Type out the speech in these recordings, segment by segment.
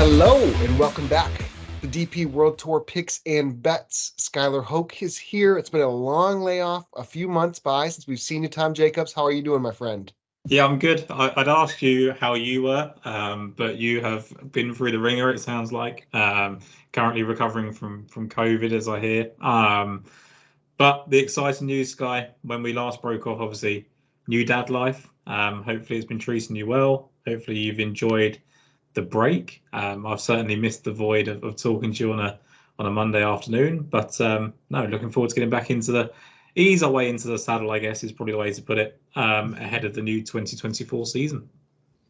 Hello and welcome back to DP World Tour Picks and Bets. Skylar Hoak is here. It's been a long layoff, a few months by since we've seen you, Tom Jacobs. How are you doing, my friend? Yeah, I'm good. I'd ask you how you were, but you have been through the ringer, it sounds like. Currently recovering from COVID, as I hear. But the exciting news, Sky, when we last broke off, obviously, new dad life. Hopefully it's been treating you well. Hopefully you've enjoyed the break. I've certainly missed the void of talking to you on a Monday afternoon, but no, looking forward to getting back into the ease our way into the saddle, I guess, is probably the way to put it, ahead of the new 2024 season.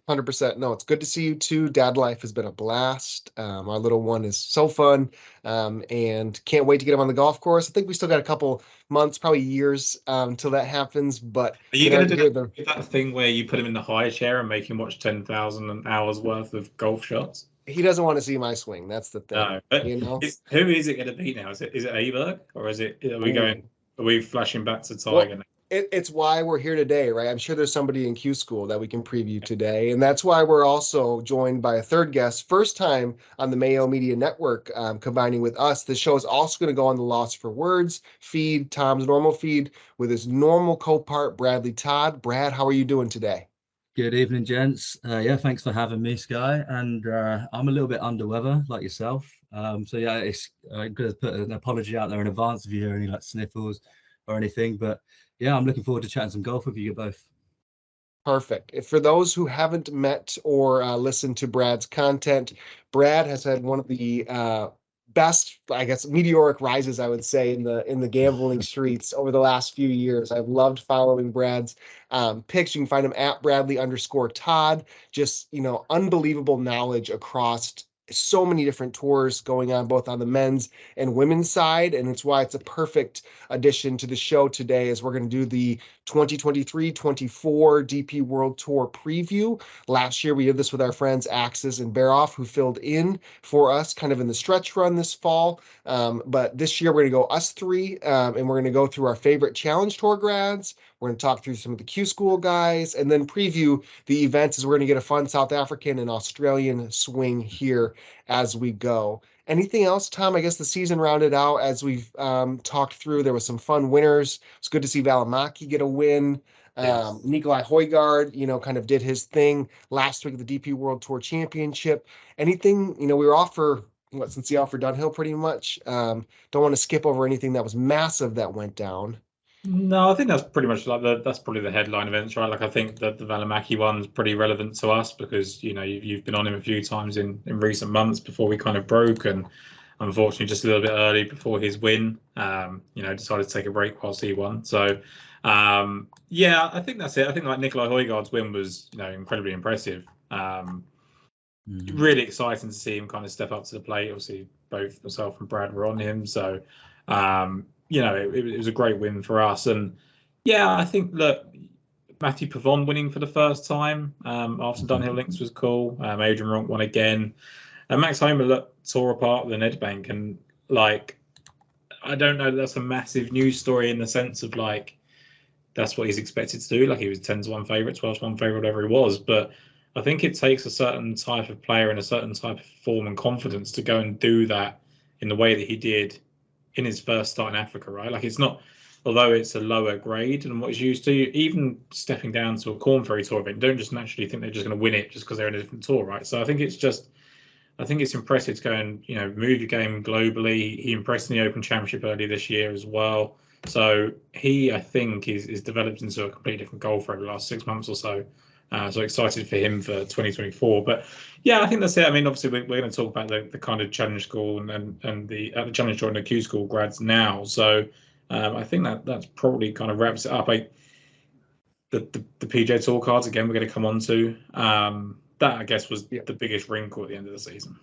100%. No, it's good to see you too. Dad life has been a blast. Our little one is so fun, and can't wait to get him on the golf course. I think we still got a couple months, probably years, until that happens. But Are you going to do that thing where you put him in the high chair and make him watch 10,000 hours worth of golf shots? He doesn't want to see my swing. That's the thing. No, but You know, who is it going to be now? Is it Aberg, or are we flashing back to well, Tiger now? it's why we're here today, right? I'm sure there's somebody in Q School that we can preview today. And that's why we're also joined by a third guest, first time on the Mayo Media Network, combining with us. The show is also going to go on the Lost for Words feed, Tom's normal feed, with his normal co-part, Bradley Todd. Brad, how are you doing today? Good evening, gents. Yeah, thanks for having me, Sky. And I'm a little bit under weather, like yourself. So yeah, it's I'm gonna put an apology out there in advance if you hear any like sniffles or anything. But yeah, I'm looking forward to chatting some golf with you both. Perfect. For those who haven't met or listened to Brad's content, Brad has had one of the best, I guess, meteoric rises, I would say, in the gambling streets over the last few years. I've loved following Brad's picks. You can find him at Bradley_Todd. Just, unbelievable knowledge across so many different tours going on, both on the men's and women's side. And it's why it's a perfect addition to the show today, as we're going to do the 2023-24 DP World Tour preview. Last year, we did this with our friends Axis and Baroff, who filled in for us kind of in the stretch run this fall. But this year, we're going to go us three, and we're going to go through our favorite Challenge Tour grads. We're going to talk through some of the Q School guys, and then preview the events, as we're going to get a fun South African and Australian swing here as we go. Anything else, Tom? I guess the season rounded out as we've talked through. There was some fun winners. It's good to see Valimaki get a win. Yes. Nikolai Højgaard, kind of did his thing last week at the DP World Tour Championship. Anything, we were off for, since the offer Dunhill pretty much. Don't want to skip over anything that was massive that went down. No, I think that's pretty much that's probably the headline events, right? Like I think that the Valimaki one's pretty relevant to us because you've been on him a few times in recent months before we kind of broke, and unfortunately just a little bit early before his win, decided to take a break whilst he won. So yeah, I think that's it. I think like Nikolai Højgaard's win was incredibly impressive. Really exciting to see him kind of step up to the plate. Obviously, both myself and Brad were on him, so. It was a great win for us. And yeah, I think that Matthew Pavon winning for the first time after Dunhill Links was cool. Adrian Ronk won again. And Max Homa tore apart the Nedbank. And I don't know, that's a massive news story in the sense of that's what he's expected to do. He was 10-1 favourite, 12-1 favourite, whatever he was. But I think it takes a certain type of player and a certain type of form and confidence to go and do that in the way that he did in his first start in Africa, right? It's not, although it's a lower grade than what he's used to, even stepping down to a Corn Ferry Tour event, don't just naturally think they're just going to win it just because they're in a different tour, right? So I think it's impressive to go and, move your game globally. He impressed in the Open Championship earlier this year as well. So he, I think, is developed into a completely different golfer over the last 6 months or so. So excited for him for 2024. But yeah, I think that's it. I mean, obviously, we're going to talk about the kind of Challenge School and the Challenge Tour and the Q School grads now. So I think that's probably kind of wraps it up. The PJ Tour cards, again, we're going to come on to. That, I guess, was the biggest wrinkle at the end of the season.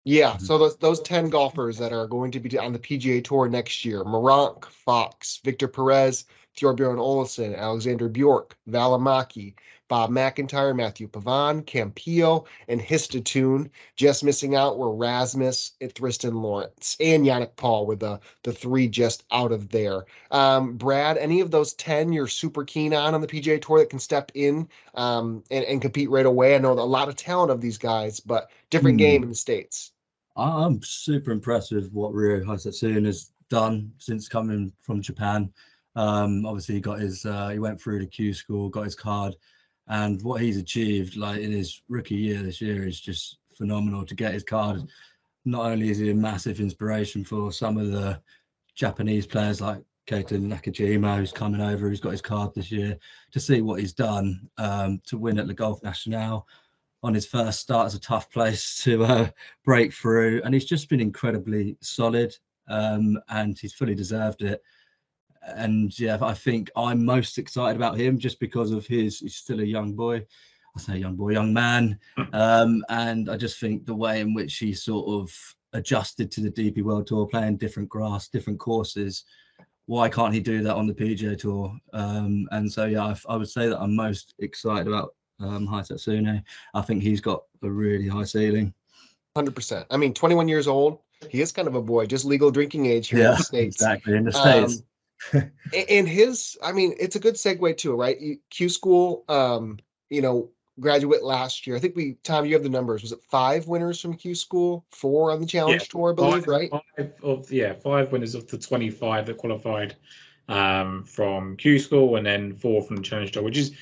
Yeah, so those 10 golfers that are going to be on the PGA Tour next year: Meronk, Fox, Victor Perez, Thorbjorn Olesen, Alexander Bjork, Valimaki, Bob McIntyre, Matthew Pavon, Campillo, and Histatoon. Just missing out were Rasmus, Thriston Lawrence, and Yannick Paul were the three just out of there. Brad, any of those 10 you're super keen on the PGA Tour that can step in and compete right away? I know a lot of talent of these guys, but different game in the States. I'm super impressed with what Ryo Hasetsun has done since coming from Japan. Obviously, he got his he went through the Q school, got his card, and what he's achieved, like in his rookie year this year, is just phenomenal. To get his card, not only is he a massive inspiration for some of the Japanese players like Keita Nakajima, who's coming over, who's got his card this year, to see what he's done to win at the Golf National on his first start is a tough place to break through, and he's just been incredibly solid, and he's fully deserved it. And yeah, I think I'm most excited about him just because of he's still a young boy. I say young boy, young man, and I just think the way in which he sort of adjusted to the DP World Tour, playing different grass, different courses. Why can't he do that on the PGA Tour? And so yeah, I would say that I'm most excited about Hasetsun. I think he's got a really high ceiling. 100%. I mean, 21 years old. He is kind of a boy, just legal drinking age here in the States. Exactly, in the States. And his, I mean, it's a good segue too, right? Q school, graduate last year. I think Tom, you have the numbers. Was it 5 winners from Q school, 4 on the Challenge Tour, I believe, right? 5 winners of the 25 that qualified from Q school, and then 4 from the Challenge Tour, which is,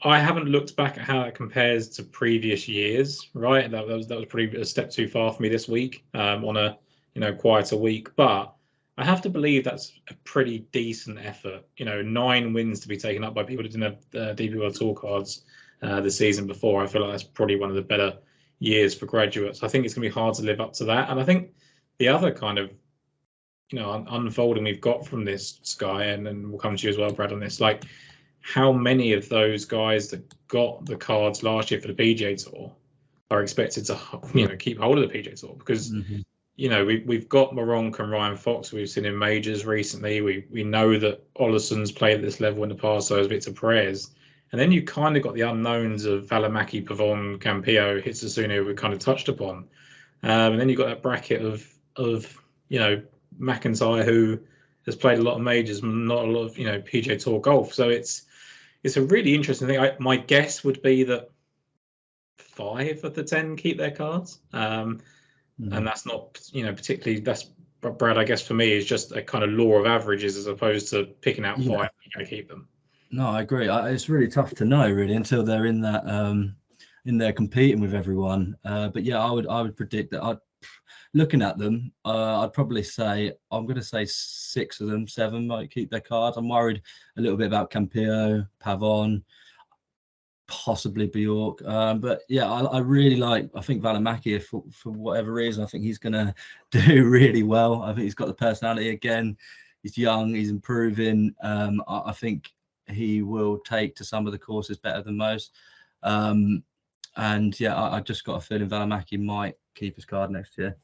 I haven't looked back at how that compares to previous years, right? That was probably a step too far for me this week on a quieter week, but I have to believe that's a pretty decent effort. 9 wins to be taken up by people that didn't have DP World Tour cards the season before. I feel like that's probably one of the better years for graduates. I think it's going to be hard to live up to that, and I think the other kind of unfolding we've got from this, Sky, and then we'll come to you as well, Brad, on this, like, how many of those guys that got the cards last year for the PGA Tour are expected to, keep hold of the PGA Tour? Because, we've got Moronk and Ryan Fox we've seen in majors recently. We know that Oleson's played at this level in the past, so has Victor Perez. And then you kind of got the unknowns of Valimaki, Pavon, Campillo, Hitsasune, we kind of touched upon. And then you've got that bracket of McIntyre, who has played a lot of majors, not a lot of, PGA Tour golf. So it's a really interesting thing. My guess would be that 5 of the 10 keep their cards. And that's not, particularly, that's, Brad, I guess for me, is just a kind of law of averages as opposed to picking out 5 and going to keep them. No, I agree. It's really tough to know, really, until they're in that, in there competing with everyone. But yeah, I would predict that looking at them, I'd probably say, I'm going to say 6 of them, 7 might keep their cards. I'm worried a little bit about Campillo, Pavon, possibly Bjork. But yeah, I really I think Valimaki, for whatever reason, I think he's going to do really well. I think he's got the personality again. He's young, he's improving. I think he will take to some of the courses better than most. And yeah, I just got a feeling Valimaki might keep his card next year.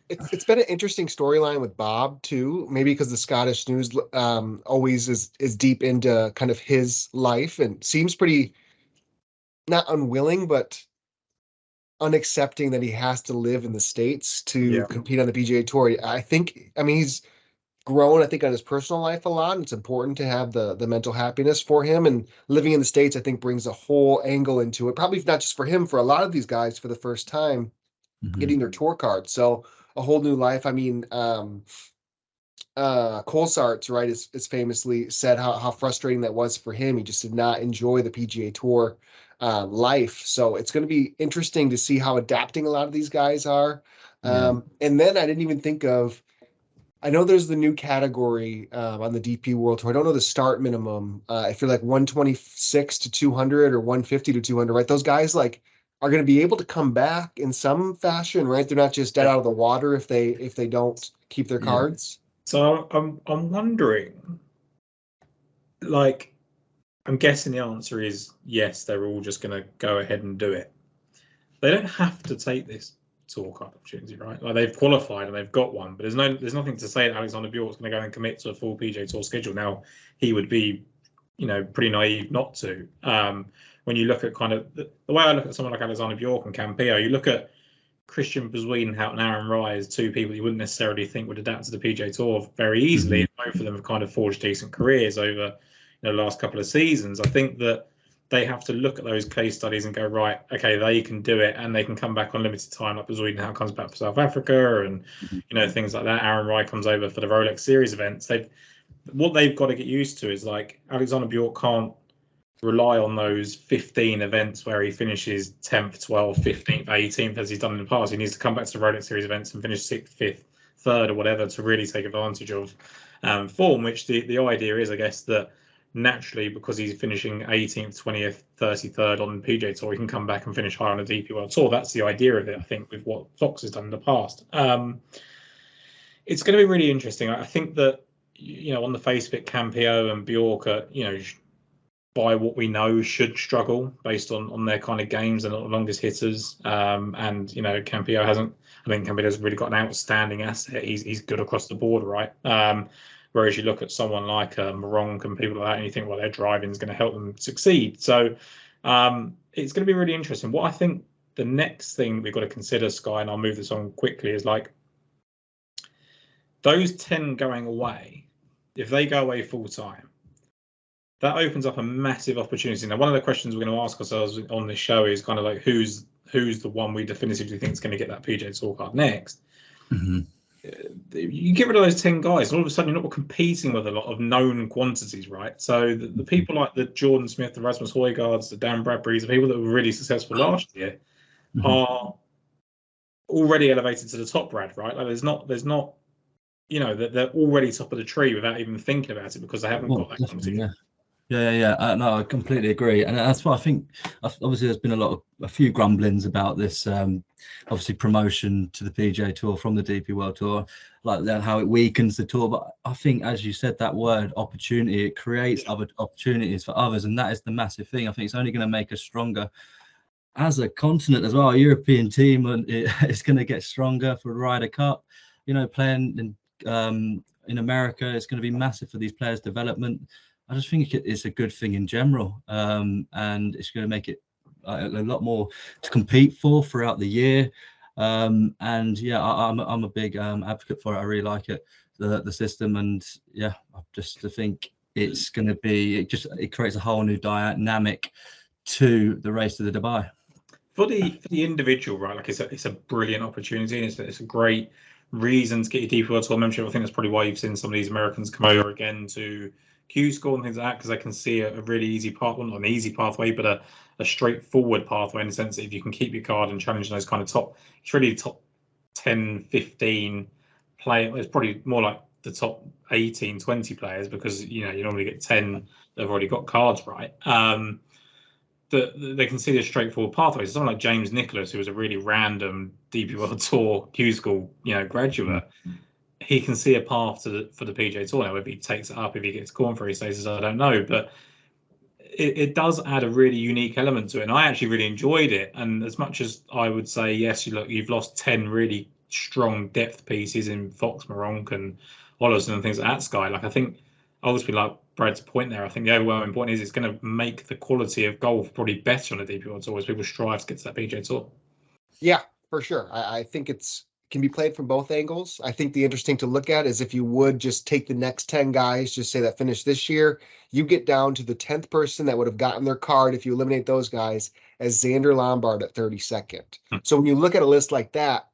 It's been an interesting storyline with Bob too, maybe because the Scottish news always is deep into kind of his life and seems pretty not unwilling, but unaccepting that he has to live in the States to compete on the PGA Tour. He's grown, I think, on his personal life a lot. It's important to have the mental happiness for him, and living in the States, I think, brings a whole angle into it. Probably not just for him, for a lot of these guys for the first time getting their tour card. So a whole new life. I mean, Colsaerts, right, is famously said how frustrating that was for him. He just did not enjoy the PGA Tour life. So it's going to be interesting to see how adapting a lot of these guys are. And then I didn't even think of, I know there's the new category on the DP World Tour. I don't know the start minimum. If you're like 126 to 200 or 150 to 200, right? Those guys are going to be able to come back in some fashion, right? They're not just dead out of the water if they don't keep their cards. So I'm wondering, I'm guessing the answer is yes. They're all just going to go ahead and do it. They don't have to take this Tour card opportunity, right? Like they've qualified and they've got one, but there's nothing to say that Alexander Bjork's going to go and commit to a full PGA Tour schedule. Now he would be, pretty naive not to. When you look at kind of the way I look at someone like Alexander Bjork and Campillo, you look at Christian Bezuidenhout and Aaron Rise, two people you wouldn't necessarily think would adapt to the PGA Tour very easily. Mm-hmm. Both of them have kind of forged decent careers over the last couple of seasons. I think that they have to look at those case studies and go, right, okay, they can do it, and they can come back on limited time. Like Bezuidenhout comes back for South Africa, and things like that. Aaron Rai comes over for the Rolex Series events. What they've got to get used to is like Alexander Bjork can't rely on those 15 events where he finishes 10th, 12th, 15th, 18th as he's done in the past. He needs to come back to the Rolex Series events and finish 6th, 5th, 3rd or whatever to really take advantage of form, which the idea is, I guess, that naturally, because he's finishing 18th, 20th, 33rd on the PGA Tour, he can come back and finish high on the DP World Tour. That's the idea of it, I think, with what Fox has done in the past. It's going to be really interesting. I think that, on the face of it, Campillo and Bjork are, by what we know, should struggle based on their kind of games. They're not the longest hitters. And, Campillo hasn't, I think Campillo's really got an outstanding asset. He's good across the board, right? Whereas you look at someone like Moronk and people like that, and you think, well, their driving is going to help them succeed. So it's going to be really interesting. What I think the next thing we've got to consider, Sky, and I'll move this on quickly, is like those 10 going away, if they go away full time, that opens up a massive opportunity. Now, one of the questions we're going to ask ourselves on this show is kind of like, who's the one we definitively think is going to get that PGA Tour card next? Mm-hmm. You get rid of those 10 guys, and all of a sudden you're not competing with a lot of known quantities, right? So the people like the Jordan Smith, the Rasmus Højgaards, the Dan Bradburys, the people that were really successful last year are already elevated to the top, Brad, right? Like there's not they're already top of the tree without even thinking about it because they haven't got that competition. Yeah. No, I completely agree, and that's why I think obviously there's been a few grumblings about this. Obviously, promotion to the PGA Tour from the DP World Tour, like how it weakens the tour. But I think, as you said, that word opportunity, it creates other opportunities for others, and that is the massive thing. I think it's only going to make us stronger as a continent as well. Our European team, and it's going to get stronger for the Ryder Cup. Playing in America, it's going to be massive for these players' development. I just think it's a good thing in general, and it's going to make it a lot more to compete for throughout the year. I'm a big advocate for it. I really like it, the system, and I just think it's going to be it creates a whole new dynamic to the race to the Dubai. For the individual, right? Like it's a brilliant opportunity, and it's a great reason to get your DP World Tour membership. I think that's probably why you've seen some of these Americans come over again to Q School and things like that, because they can see a really easy path, well, not an easy pathway, but a straightforward pathway in the sense that if you can keep your card and challenge those kind of it's really top 10, 15 players. It's probably more like the top 18, 20 players, because you normally get 10 that have already got cards, right? They can see this straightforward pathway. So someone like James Nicholas, who was a really random DP World Tour Q School, graduate, he can see a path for the PGA Tour now. If he takes it up, if he gets Corn Ferry status, I don't know, but it does add a really unique element to it. And I actually really enjoyed it. And as much as I would say, yes, you've lost 10 really strong depth pieces in Fox, Moronk, and Ollerson and things like that, Sky. Like I think ultimately, like Brad's point there, I think the overwhelming point is it's going to make the quality of golf probably better on the DP World Tour as people strive to get to that PGA Tour. Yeah, for sure. I think can be played from both angles. I think the interesting to look at is if you would just take the next 10 guys, just say that finished this year, you get down to the 10th person that would have gotten their card if you eliminate those guys as Xander Lombard at 32nd. So when you look at a list like that,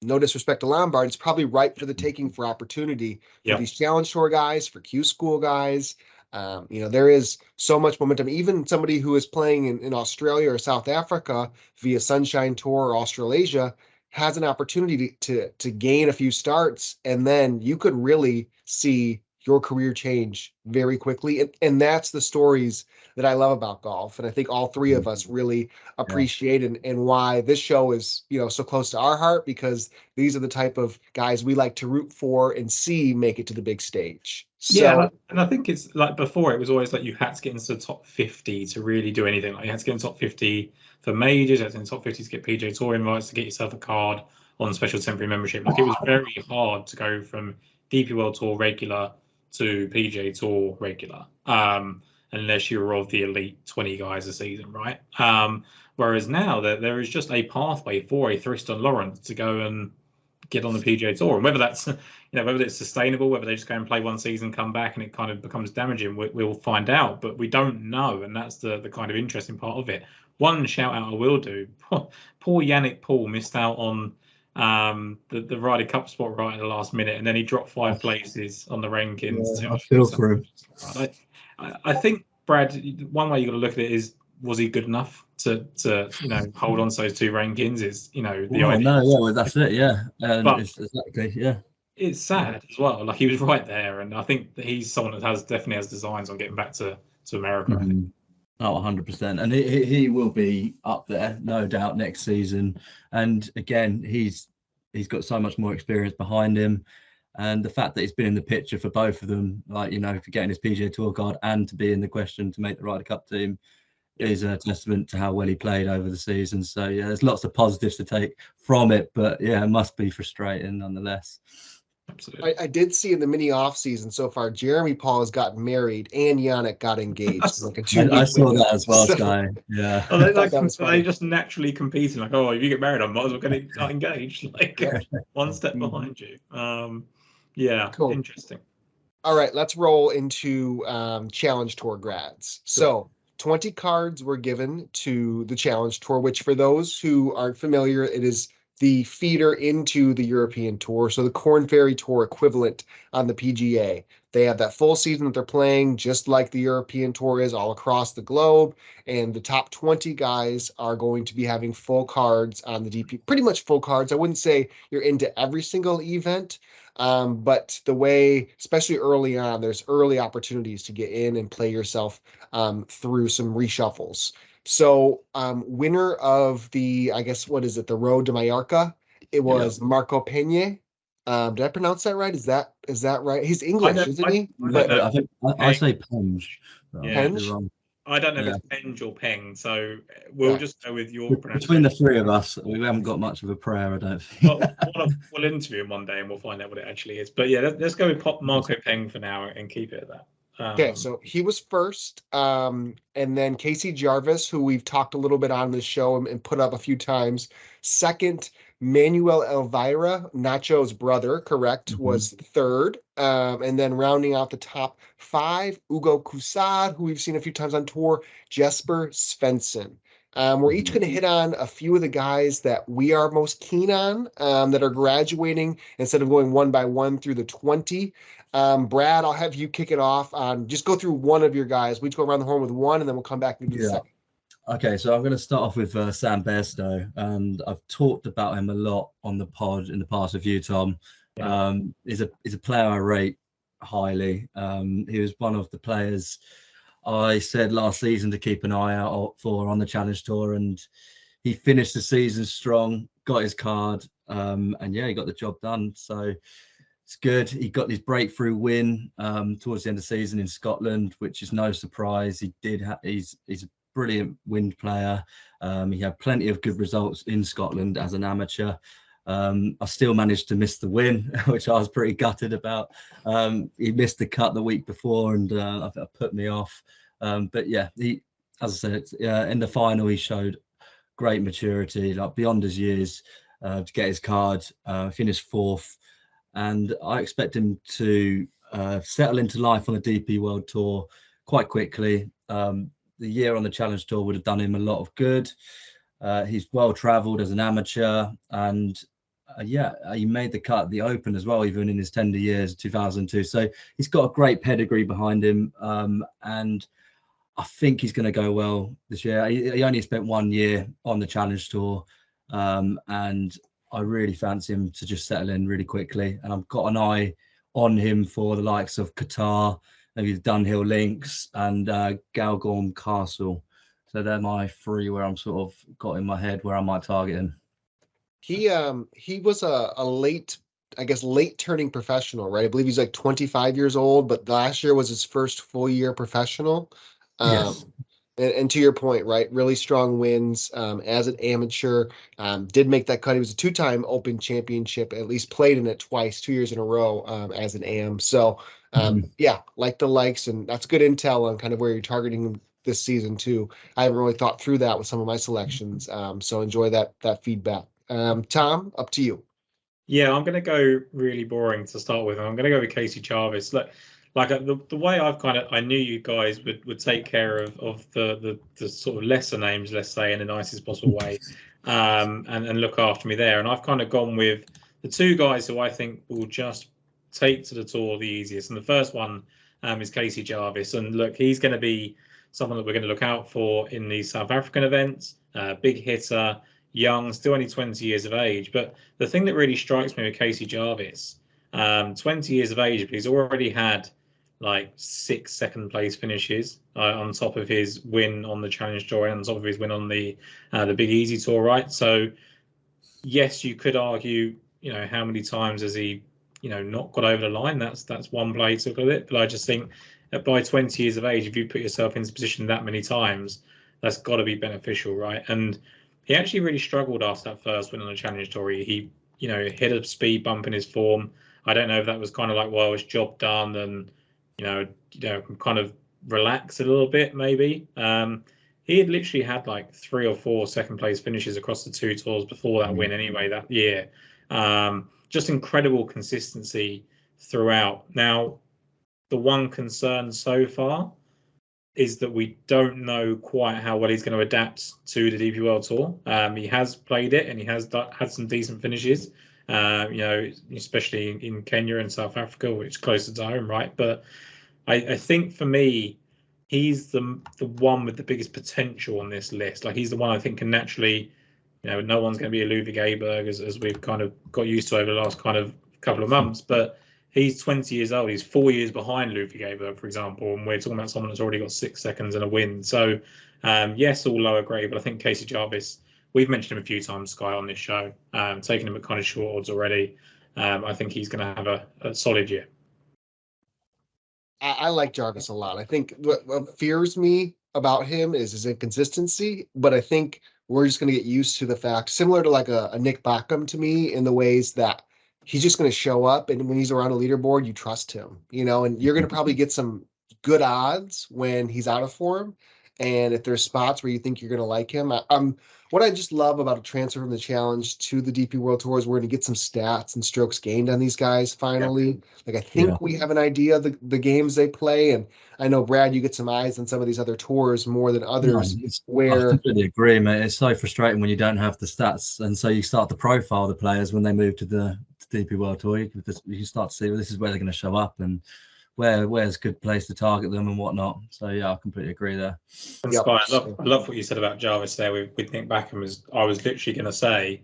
no disrespect to Lombard, it's probably ripe for the taking for opportunity for these Challenge Tour guys, for Q School guys. There is so much momentum. Even somebody who is playing in Australia or South Africa via Sunshine Tour or Australasia has an opportunity to gain a few starts, and then you could really see your career change very quickly. And that's the stories that I love about golf. And I think all three of us really appreciate and why this show is, so close to our heart, because these are the type of guys we like to root for and see make it to the big stage. Yeah, and I think it's like before, it was always like you had to get into the top 50 to really do anything. Like you had to get in the top 50 for majors, you had to get in the top 50 to get PGA Tour invites, to get yourself a card on special temporary membership. Like it was very hard to go from DP World Tour regular to PGA Tour regular, unless you were of the elite 20 guys a season, right? Whereas now there is just a pathway for a Thriston Lawrence to go and get on the PGA Tour, and whether that's whether it's sustainable, whether they just go and play one season, come back, and it kind of becomes damaging, we'll find out. But we don't know, and that's the kind of interesting part of it. One shout out I will do: poor Yannick Paul missed out on the Ryder Cup spot right at the last minute, and then he dropped 5 places on the rankings. Yeah, I feel for him. I think, Brad, one way you got to look at it is, was he good enough to hold on to those 2 rankings? Is the idea. No, well, that's it, yeah. Exactly, yeah. It's sad as well. Like he was right there, and I think that he's someone that definitely has designs on getting back to America. I think. Oh, 100%. And he will be up there, no doubt, next season. And again, he's got so much more experience behind him. And the fact that he's been in the picture for both of them, like, for getting his PGA Tour card and to be in the question to make the Ryder Cup team, is a testament to how well he played over the season. So, yeah, there's lots of positives to take from it. But, yeah, it must be frustrating nonetheless. Absolutely. I did see in the mini off season so far, Jeremy Paul has gotten married and Yannick got engaged. Like I saw that as well, Sky. Yeah. They just naturally competing. Like, oh, if you get married, I might as well get engaged. Like one step behind you. Yeah, cool. Interesting. All right, let's roll into Challenge Tour grads. So 20 cards were given to the Challenge Tour, which for those who aren't familiar, it is the feeder into the European Tour. So the Korn Ferry Tour equivalent on the PGA. They have that full season that they're playing, just like the European Tour is all across the globe. And the top 20 guys are going to be having full cards on the DP, pretty much full cards. I wouldn't say you're into every single event, but the way, especially early on, there's early opportunities to get in and play yourself through some reshuffles. So winner of the, I guess, what is it, the Road to Mallorca? It was Marco Pena. Did I pronounce that right? Is that right? He's English, isn't he? I say Penge. Penge? I don't know if it's Penge or Peng, so we'll just go with your pronunciation. Between the 3 of us, we haven't got much of a prayer, I don't think. We'll interview him one day and we'll find out what it actually is. But yeah, let's go with Marco Peng for now and keep it at that. Okay, so he was first, and then Casey Jarvis, who we've talked a little bit on this show and put up a few times. Second, Manuel Elvira, Nacho's brother, correct, was third. And then rounding out the top 5, Ugo Kusad, who we've seen a few times on tour, Jesper Svensson. We're each going to hit on a few of the guys that we are most keen on that are graduating instead of going one by one through the 20. Brad, I'll have you kick it off on just go through one of your guys. We each go around the horn with one, and then we'll come back and do the second. Okay, so I'm going to start off with Sam Bairstow, and I've talked about him a lot on the pod in the past with you, Tom. He's a player I rate highly. He was one of the players I said last season to keep an eye out for on the Challenge Tour, and he finished the season strong, got his card, and he got the job done. So it's good. He got his breakthrough win towards the end of the season in Scotland, which is no surprise. He's a brilliant wind player. He had plenty of good results in Scotland as an amateur. I still managed to miss the win, which I was pretty gutted about. He missed the cut the week before, and that put me off. But yeah, he, as I said, in the final, he showed great maturity, like beyond his years, to get his card, finish 4th. And I expect him to settle into life on the DP World Tour quite quickly. The year on the Challenge Tour would have done him a lot of good. He's well travelled as an amateur, and he made the cut at the Open as well, even in his tender years, 2002. So he's got a great pedigree behind him, and I think he's going to go well this year. He only spent 1 year on the Challenge Tour, and I really fancy him to just settle in really quickly. And I've got an eye on him for the likes of Qatar, maybe the Dunhill Links, and Galgorm Castle. So they're my three where I'm sort of got in my head where I might target him. He was a late, I guess, late turning professional, right? I believe he's like 25 years old, but last year was his first full year professional. Yes. And to your point, right? Really strong wins as an amateur. Did make that cut. He was a two-time Open Championship, at least played in it twice, 2 years in a row as an AM. So yeah, like the likes, and that's good intel on kind of where you're targeting him this season too. I haven't really thought through that with some of my selections. So enjoy that feedback. Tom, up to you. Yeah, I'm going to go really boring to start with. I'm going to go with Casey Jarvis. Like the way I knew you guys would take care of the sort of lesser names, let's say, in the nicest possible way, and look after me there. And I've kind of gone with the two guys who I think will just take to the tour the easiest. And the first one is Casey Jarvis. And look, he's going to be someone that we're going to look out for in these South African events. Big hitter, young, still only 20 years of age. But the thing that really strikes me with Casey Jarvis, 20 years of age, but he's already had like 6 second place finishes on top of his win on the Challenge Tour and on top of his win on the Big Easy Tour, right? So yes, you could argue, how many times has he, not got over the line? That's one play took of it. But I just think that by 20 years of age, if you put yourself in this position that many times, that's got to be beneficial, right? And he actually really struggled after that first win on the Challenge Tour. He hit a speed bump in his form. I don't know if that was kind of like, well, it's job done and kind of relax a little bit, maybe. He had literally had like 3 or 4 second place finishes across the 2 tours before that win anyway that year. Just incredible consistency throughout. Now, the one concern so far is that we don't know quite how well he's going to adapt to the DP World Tour. He has played it and he has had some decent finishes, especially in Kenya and South Africa, which is closer to home, right? But I think for me, he's the one with the biggest potential on this list. Like he's the one I think can naturally, no one's going to be a Ludwig Aberg as we've kind of got used to over the last kind of couple of months. But he's 20 years old. He's 4 years behind Ludwig Aberg, for example, and we're talking about someone that's already got 6 seconds and a win. So yes, all lower grade, but I think Casey Jarvis, we've mentioned him a few times, Sky, on this show, taking him at kind of short odds already. I think he's going to have a solid year. I like Jarvis a lot. I think what fears me about him is his inconsistency, but I think we're just going to get used to the fact, similar to like a Nick Backham to me, in the ways that he's just going to show up, and when he's around a leaderboard, you trust him, and you're going to probably get some good odds when he's out of form. And if there's spots where you think you're going to like him, what I just love about a transfer from the Challenge to the DP World Tour is we're going to get some stats and strokes gained on these guys finally. Yeah. Like I think we have an idea of the games they play, and I know, Brad, you get some eyes on some of these other tours more than others. I completely agree, mate. It's so frustrating when you don't have the stats, and so you start to profile the players when they move to the DP World Tour. You start to see, well, this is where they're going to show up, and where's a good place to target them and whatnot. So yeah, I completely agree there. And Sky, I love what you said about Jarvis there with Nick Backham. I was literally going to say,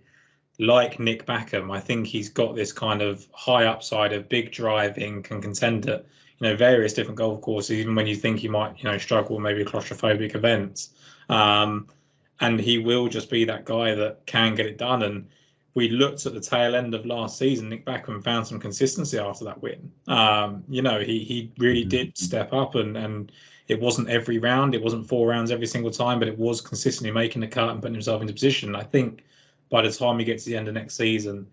like Nick Backham, I think he's got this kind of high upside of big driving, can contend at various different golf courses, even when you think he might struggle with maybe claustrophobic events. And he will just be that guy that can get it done. And we looked at the tail end of last season, Nick Backham found some consistency after that win. He really did step up, and it wasn't every round. It wasn't 4 rounds every single time, but it was consistently making the cut and putting himself into position. I think by the time we get to the end of next season,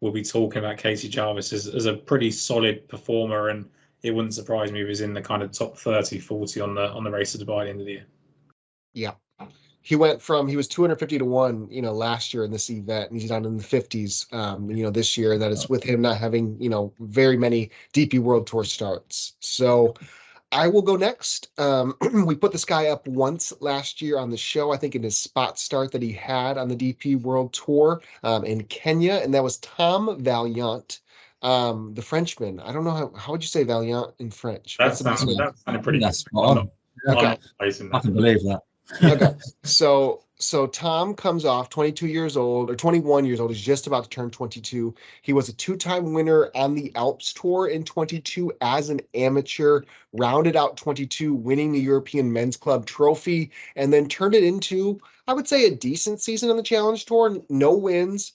we'll be talking about Casey Jarvis as a pretty solid performer, and it wouldn't surprise me if he was in the kind of top 30, 40 on the race to Dubai by the end of the year. Yeah. He went from, he was 250 to 1, last year in this event, and he's down in the 50s, this year. That is with him not having, very many DP World Tour starts. So I will go next. We put this guy up once last year on the show, I think in his spot start that he had on the DP World Tour in Kenya, and that was Tom Valiant, the Frenchman. I don't know how would you say Valiant in French? That's pretty. That's spot on. Okay. I can believe that. Okay, so So Tom comes off 22 years old or 21 years old. He's just about to turn 22. He was a two-time winner on the Alps Tour in 22 as an amateur, rounded out 22, winning the European Men's Club trophy, and then turned it into, I would say, a decent season on the Challenge Tour. No wins,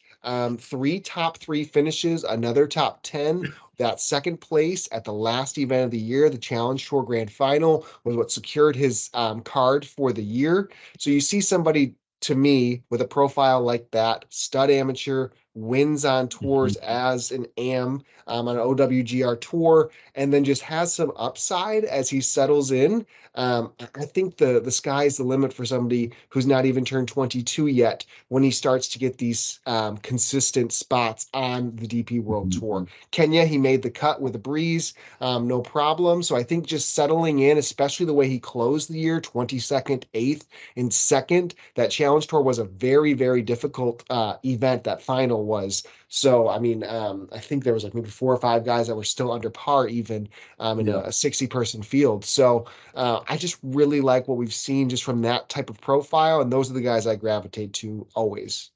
three top three finishes, another top 10. That second place at the last event of the year, the Challenge Tour Grand Final, was what secured his card for the year. So you see somebody, to me, with a profile like that, stud amateur, wins on tours as an AM on an OWGR tour, and then just has some upside as he settles in. I think the sky's the limit for somebody who's not even turned 22 yet when he starts to get these consistent spots on the DP World Tour. Kenya, he made the cut with a breeze, no problem. So I think just settling in, especially the way he closed the year, 22nd, 8th, and 2nd, that Challenge Tour was a very, very difficult event, that final was. So, I mean, I think there was like maybe 4 or 5 guys that were still under par even in a 60-person field. So I just really like what we've seen just from that type of profile, and those are the guys I gravitate to always.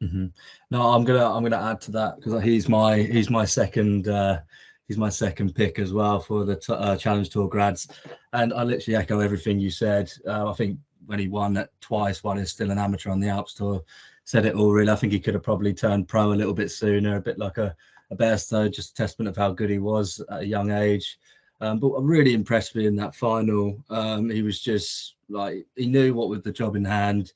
No, I'm gonna add to that because he's my second pick as well for the Challenge Tour grads, and I literally echo everything you said. I think when he won it twice while he's still an amateur on the Alps Tour, said it all really. I think he could have probably turned pro a little bit sooner, a bit like a Bairstow, just a testament of how good he was at a young age. But what really impressed me in that final, he was just like, he knew what was the job in hand.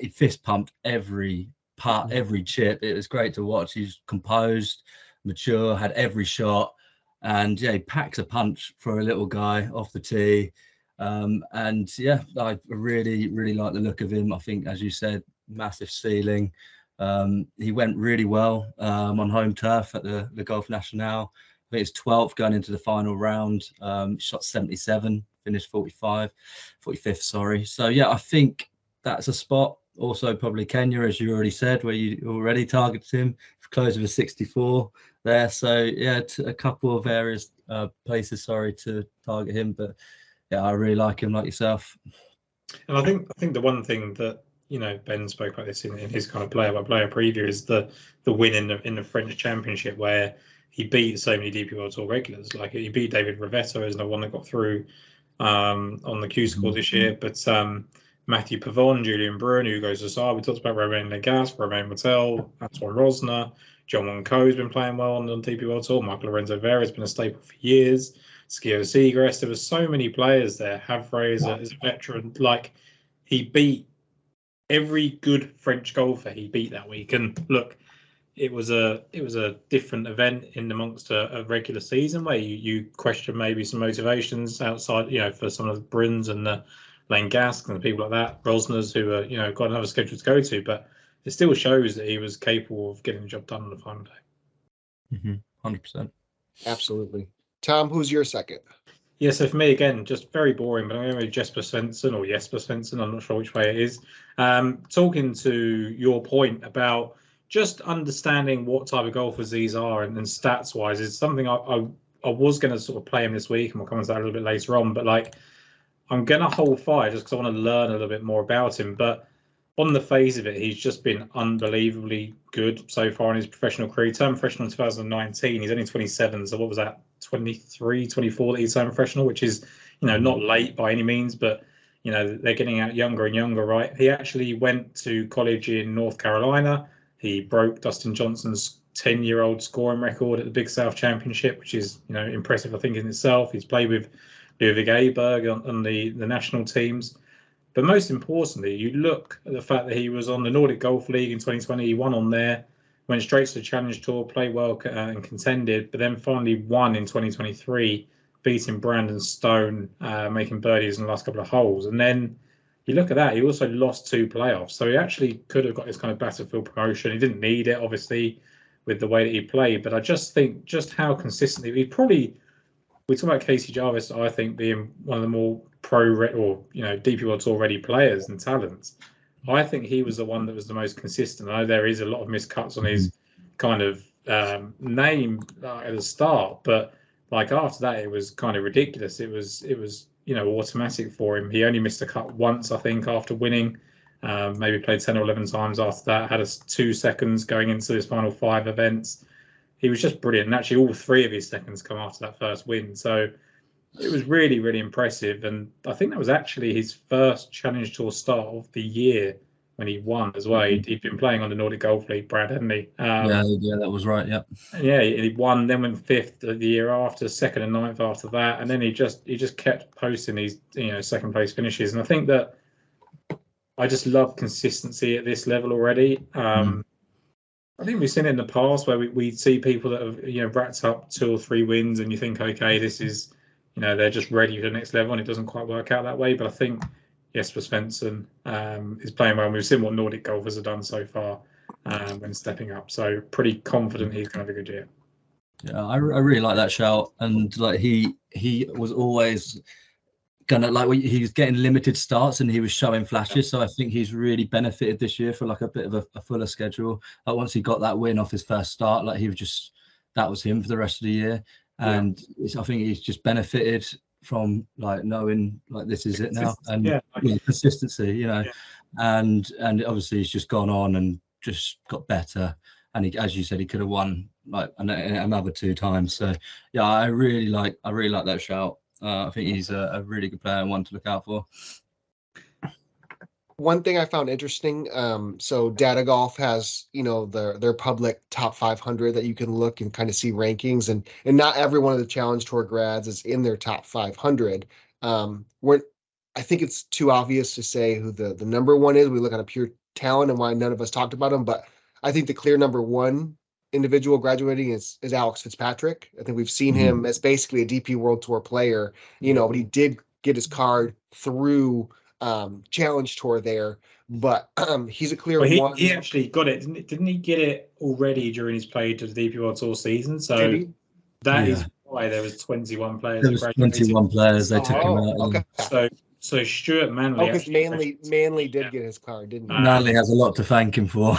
He fist pumped every putt, every chip. It was great to watch. He's composed, mature, had every shot, and yeah, he packs a punch for a little guy off the tee. And yeah, I really, really like the look of him. I think, as you said, massive ceiling. He went really well on home turf at the Golf National. I think it's 12th going into the final round. Shot 77, finished 45th, sorry. So yeah, I think that's a spot. Also probably Kenya, as you already said, where you already targeted him, close of a 64 there. So yeah, a couple of areas, places, to target him. But yeah, I really like him, like yourself. And I think the one thing that, Ben spoke about this in his kind of player-by-player preview is the win in the French Championship, where he beat so many DP World Tour regulars. Like, he beat David Rivetto as the one that got through on the Q score this year. But Matthew Pavon, Julian Bruin, who goes to side. We talked about Romain Legas, Romain Mattel, Antoine Rosner, John Wonko has been playing well on the DP World Tour. Michael Lorenzo Vera has been a staple for years. Skio Seagrass. There were so many players there. Havre is a veteran. Like, he beat every good French golfer he beat that week. And look, it was a different event in amongst a regular season where you question maybe some motivations outside, for some of the Bruns and the Lane Gasks and the people like that, Rosners, who are got another schedule to go to, but it still shows that he was capable of getting the job done on the final day. 100%. Absolutely. Tom, who's your second? Yeah, so for me, again, just very boring, but I'm going to go Jesper Svensson, I'm not sure which way it is. Talking to your point about just understanding what type of golfers these are and stats-wise is something I was going to sort of play him this week, and we'll come on to that a little bit later on, but like, I'm going to hold fire just because I want to learn a little bit more about him. But on the face of it, he's just been unbelievably good so far in his professional career. He turned professional in 2019. He's only 27. So what was that? 23, 24 that he turned professional, which is, not late by any means, but, they're getting out younger and younger, right? He actually went to college in North Carolina. He broke Dustin Johnson's 10-year-old scoring record at the Big South Championship, which is, impressive, I think, in itself. He's played with Ludwig Aberg on the national teams. But most importantly, you look at the fact that he was on the Nordic Golf League in 2020. He won on there, went straight to the Challenge Tour, played well and contended, but then finally won in 2023, beating Brandon Stone, making birdies in the last couple of holes. And then you look at that, he also lost 2 playoffs. So he actually could have got his kind of battlefield promotion. He didn't need it, obviously, with the way that he played. But I just think just how consistently, we talk about Casey Jarvis, I think, being one of the more DP World Tour ready players and talents. I think he was the one that was the most consistent. I know there is a lot of miscuts on his kind of name at the start, but like after that, it was kind of ridiculous. It was automatic for him. He only missed a cut once, I think, after winning Maybe played 10 or 11 times after that. Had us 2 seconds going into his final 5 events. He was just brilliant. And actually, all 3 of his seconds come after that first win. So it was really, really impressive. And I think that was actually his first Challenge Tour start of the year when he won as well. He'd been playing on the Nordic Golf League, Brad, hadn't he? Yeah, that was right. Yeah. Yeah, he won, then went 5th the year after, 2nd and 9th after that, and then he just kept posting these second place finishes. And I think that I just love consistency at this level already. I think we've seen it in the past where we see people that have racked up 2 or 3 wins, and you think, okay, this is they're just ready for the next level, and it doesn't quite work out that way. But I think Jesper Svensson is playing well. And we've seen what Nordic golfers have done so far when stepping up. So pretty confident he's going to have a good year. Yeah, I really like that shout, and like he was always gonna he was getting limited starts and he was showing flashes. So I think he's really benefited this year for like a bit of a fuller schedule. Like once he got that win off his first start, like he was just that was him for the rest of the year. And I think he's just benefited from like knowing like this is it now, and consistency, and obviously he's just gone on and just got better. And he, as you said, he could have won like another 2 times. So yeah, I really like that shout. I think he's a really good player and one to look out for. One thing I found interesting, so Data Golf has, their public top 500 that you can look and kind of see rankings, and not every one of the Challenge Tour grads is in their top 500. I think it's too obvious to say who the number one is. We look at a pure talent and why none of us talked about him, but I think the clear number one individual graduating is Alex Fitzpatrick. I think we've seen him as basically a DP World Tour player, but he did get his card through Challenge Tour there, but he's a clear one. He actually got it, didn't he get it already during his play to the DP World Tour season? So that is why there was 21 players. There was 21 players. They took him out. Okay. So Stuart Manley. Because Manley did get his card, didn't he? Manley has a lot to thank him for.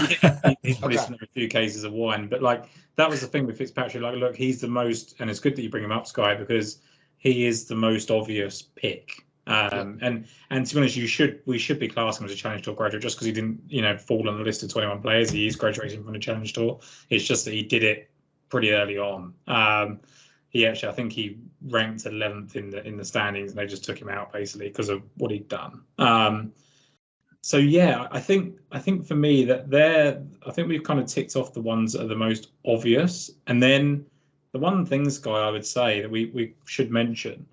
He's probably seen a few cases of wine, but like that was the thing with Fitzpatrick. Like, look, he's the most, and it's good that you bring him up, Sky, because he is the most obvious pick. And to be honest, we should be classing him as a Challenge Tour graduate just because he didn't, fall on the list of 21 players. He is graduating from the Challenge Tour. It's just that he did it pretty early on. I think he ranked 11th in the standings, and they just took him out basically because of what he'd done. So yeah, I think for me I think we've kind of ticked off the ones that are the most obvious, and then the one thing, Sky, I would say that we should mention.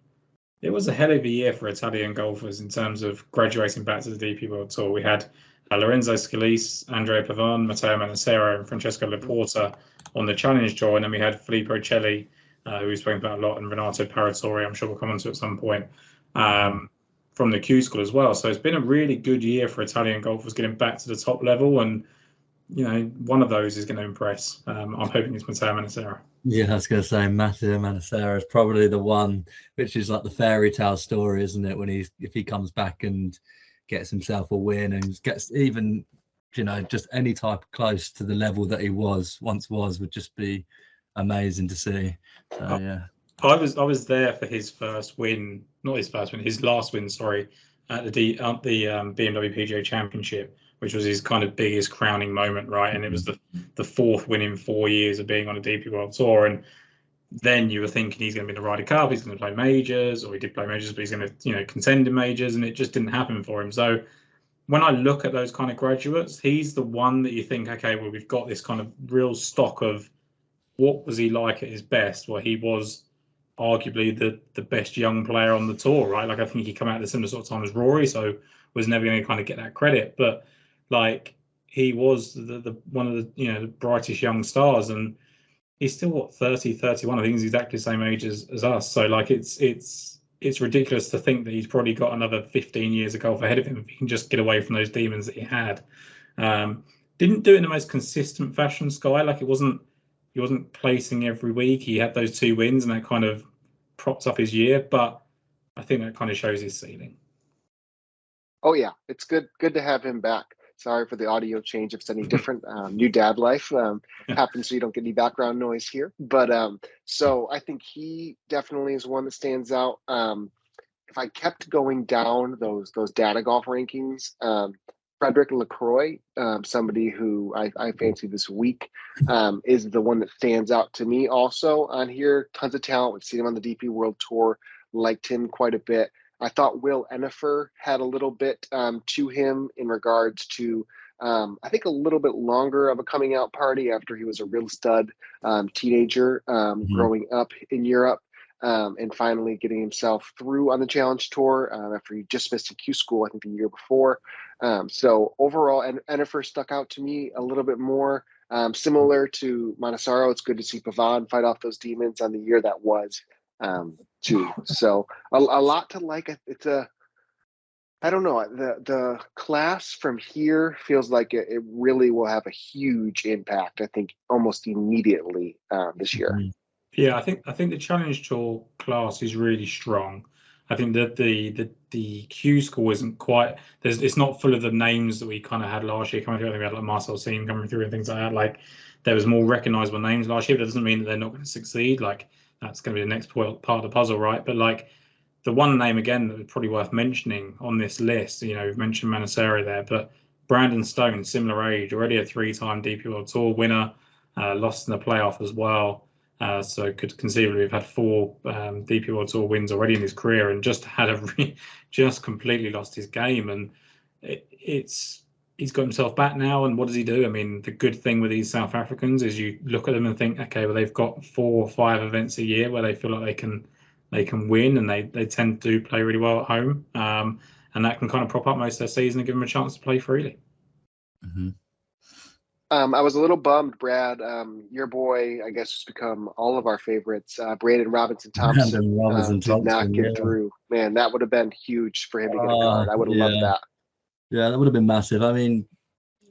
It was a hell of a year for Italian golfers in terms of graduating back to the DP World Tour. We had Lorenzo Scalise, Andrea Pavone, Matteo Manassero, and Francesco Laporta on the Challenge Tour, and then we had Filippo Celli, who we've spoken about a lot, and Renato Paratori, I'm sure we'll come on to at some point, from the Q School as well. So it's been a really good year for Italian golfers getting back to the top level, and one of those is going to impress. I'm hoping it's Matteo Manassero. Yeah, I was going to say Matteo Manassero is probably the one which is like the fairy tale story, isn't it? When if he comes back and gets himself a win and gets even, just any type close to the level that he once was would just be amazing to see. So yeah, I was there for his first win, not his first win, his last win, sorry, at the BMW PGA Championship, which was his kind of biggest crowning moment, right? And it was the 4th win in 4 years of being on a DP World Tour. And then you were thinking he's going to be in the Ryder Cup, he's going to play majors, or he did play majors, but he's going to, contend in majors, and it just didn't happen for him. So when I look at those kind of graduates, he's the one that you think, okay, well, we've got this kind of real stock of what was he like at his best? Well, he was arguably the best young player on the tour, right? Like I think he came out at the similar sort of time as Rory, so was never going to kind of get that credit. But like he was the one of the brightest young stars, and he's still 30, 31. I think he's exactly the same age as us. So like it's ridiculous to think that he's probably got another 15 years of golf ahead of him if he can just get away from those demons that he had. Didn't do it in the most consistent fashion, Sky. Like he wasn't placing every week. He had those 2 wins, and that kind of propped up his year. But I think that kind of shows his ceiling. Oh yeah, it's good to have him back. Sorry for the audio change if it's any different. New dad life happens, so you don't get any background noise here. But so I think he definitely is one that stands out. If I kept going down those data golf rankings, Frederick LaCroix, somebody who I fancy this week, is the one that stands out to me also on here. Tons of talent. We've seen him on the DP World Tour, liked him quite a bit. I thought Will Ennefer had a little bit to him in regards to, I think, a little bit longer of a coming out party after he was a real stud teenager growing up in Europe. And finally getting himself through on the Challenge Tour after he just missed a Q School, I think, the year before. So overall, Ennefer stuck out to me a little bit more. Similar to Montesaro, it's good to see Pavon fight off those demons on the year that was, too. So a lot to like. It's I don't know. The class from here feels like it really will have a huge impact, I think, almost immediately this year. Yeah, I think the Challenge Tour class is really strong. I think that the Q School isn't quite it's not full of the names that we kind of had last year coming through. I think we had like Marcel Seam coming through and things like that. Like there was more recognizable names last year, but that doesn't mean that they're not going to succeed. Like that's going to be the next part of the puzzle, right? But like the one name again that was probably worth mentioning on this list, you know, we've mentioned Manasero there, but Brandon Stone, similar age, already a 3-time DP World Tour winner, lost in the playoff as well. So could conceivably have had 4 DP World Tour wins already in his career, and just just completely lost his game. And he's got himself back now. And what does he do? I mean, the good thing with these South Africans is you look at them and think, okay, well they've got 4 or 5 events a year where they feel like they can win, and they tend to play really well at home, and that can kind of prop up most of their season and give them a chance to play freely. Mm-hmm. I was a little bummed, Brad. Your boy, I guess, has become all of our favorites. Brandon Robinson Thompson did not get through. Man, that would have been huge for him to get a card. I would have loved that. Yeah, that would have been massive. I mean,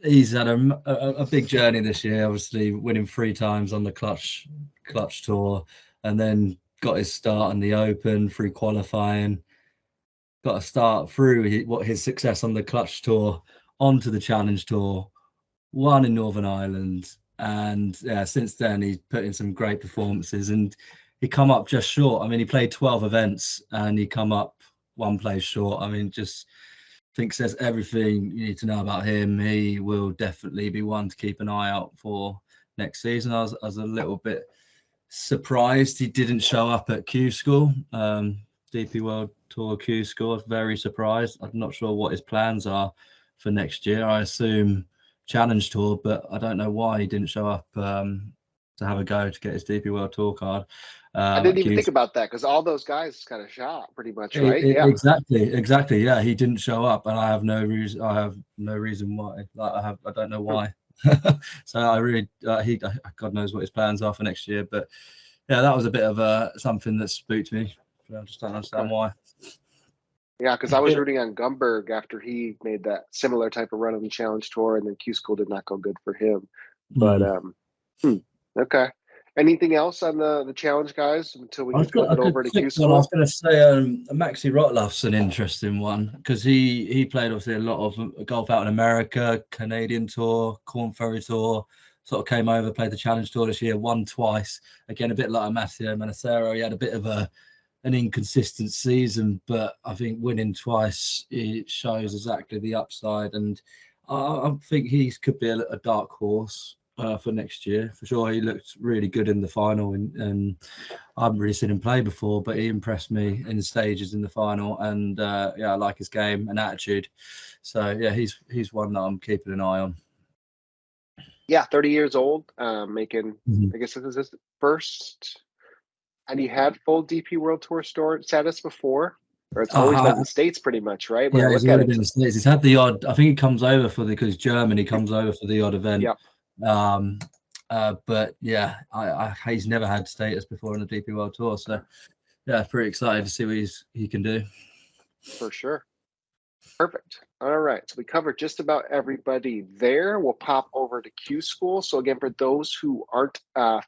he's had a big journey this year, obviously winning 3 times on the clutch tour, and then got his start in the Open through qualifying. Got a start through his success on the clutch tour onto the Challenge Tour. Won in Northern Ireland, and since then he's put in some great performances, and he come up just short. I mean, he played 12 events and he come up 1 place short. I mean, just think says everything you need to know about him. He will definitely be one to keep an eye out for next season. I was a little bit surprised he didn't show up at Q School, DP World Tour Q School. I was very surprised. I'm not sure what his plans are for next year. I assume Challenge Tour, but I don't know why he didn't show up to have a go to get his DP World Tour card. I didn't even think about that because all those guys kind of shot pretty much, right? Yeah, exactly. Yeah, he didn't show up, and I have no reason why. I don't know why. So I really, God knows what his plans are for next year. But yeah, that was a bit of something that spooked me. I just don't understand why. Yeah, because I was rooting on Gumberg after he made that similar type of run on the Challenge Tour, and then Q School did not go good for him. But okay. Anything else on the Challenge guys until we get over to Q School? I was going to say Maxi Rottluff's an interesting one because he played obviously a lot of golf out in America, Canadian Tour, Corn Ferry Tour. Sort of came over, played the Challenge Tour this year, won twice. Again, a bit like Matteo Manasero, he had a bit of an inconsistent season, but I think winning twice, it shows exactly the upside, and I think he could be a dark horse for next year for sure. He looked really good in the final, and I haven't really seen him play before, but he impressed me in the stages in the final, and I like his game and attitude. So yeah, he's one that I'm keeping an eye on. Yeah, 30 years old, making I guess this is his first. And he had full DP World Tour status before, or it's always been in the States pretty much, right? Yeah, he's always been in the States. He's had the odd. I think he comes over because Germany comes over for the odd event. Yeah. But yeah, he's never had status before on the DP World Tour, so yeah, pretty excited to see what he can do. For sure. Perfect. All right. So we covered just about everybody there. We'll pop over to Q School. So again, for those who aren't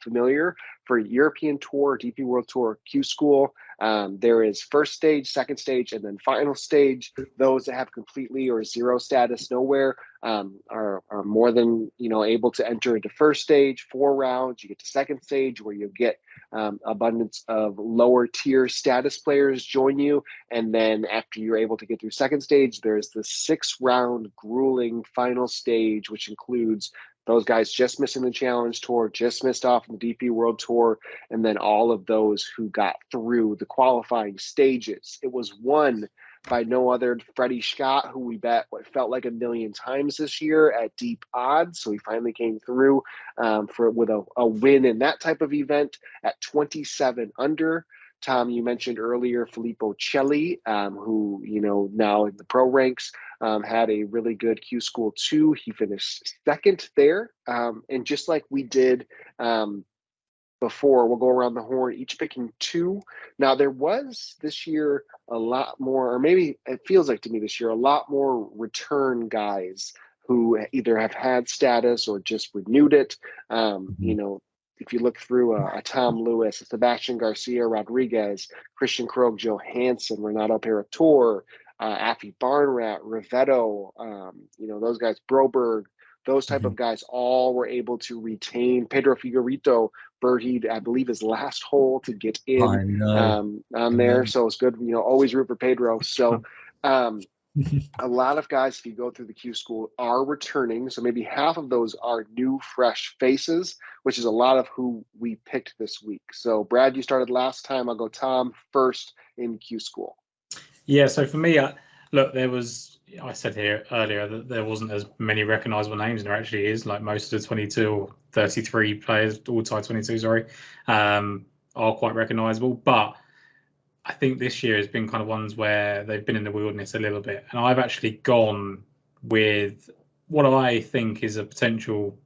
familiar, for European Tour, DP World Tour, Q School, there is first stage, second stage, and then final stage. Those that have completely or zero status nowhere are more than able to enter into first stage. 4 rounds, you get to second stage where you get abundance of lower tier status players join you, and then after you're able to get through second stage, there's the 6-round grueling final stage, which includes those guys just missing the Challenge Tour, just missed off the DP World Tour, and then all of those who got through the qualifying stages. It was won by no other Freddie Scott, who we bet what felt like 1 million times this year at deep odds. So he finally came through with a win in that type of event at 27 under. Tom, you mentioned earlier Filippo Celli, who, now in the pro ranks, had a really good Q School 2. He finished second there. And just like we did before, we'll go around the horn, each picking 2. Now, there was this year a lot more, or maybe it feels like to me this year, a lot more return guys who either have had status or just renewed it. If you look through a Tom Lewis, a Sebastian Garcia Rodriguez, Christian Krogh Johansson, Renato Peratore, Afi Barnrat, Rivetto, those guys, Broberg, those type of guys all were able to retain. Pedro Figueiredo birdied, I believe, his last hole to get in on there. So it's good, always root for Pedro. So a lot of guys, if you go through the Q School, are returning. So maybe half of those are new, fresh faces, which is a lot of who we picked this week. So Brad, you started last time. I'll go Tom first in Q School. Yeah, so for me, look, I said here earlier that there wasn't as many recognizable names, and there actually is. Like most of the 22 or 33 players, all tied 22, sorry, are quite recognizable. But I think this year has been kind of ones where they've been in the wilderness a little bit. And I've actually gone with what I think is a potential,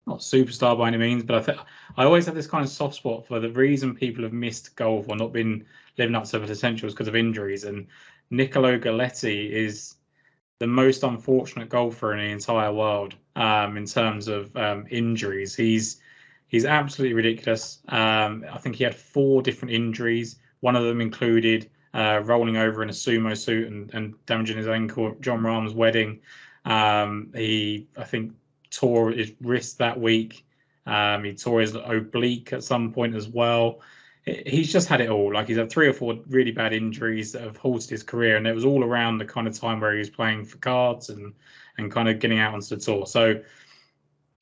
not superstar by any means, but I always have this kind of soft spot for the reason people have missed golf or not been living up to their potential is because of injuries. And Niccolò Galetti is the most unfortunate golfer in the entire world in terms of injuries. He's absolutely ridiculous. I think he had 4 different injuries. One of them included rolling over in a sumo suit and damaging his ankle at John Rahm's wedding. He, I think, tore his wrist that week. He tore his oblique at some point as well. He's just had it all. Like, he's had 3 or 4 really bad injuries that have halted his career, and it was all around the kind of time where he was playing for cards and kind of getting out onto the tour. So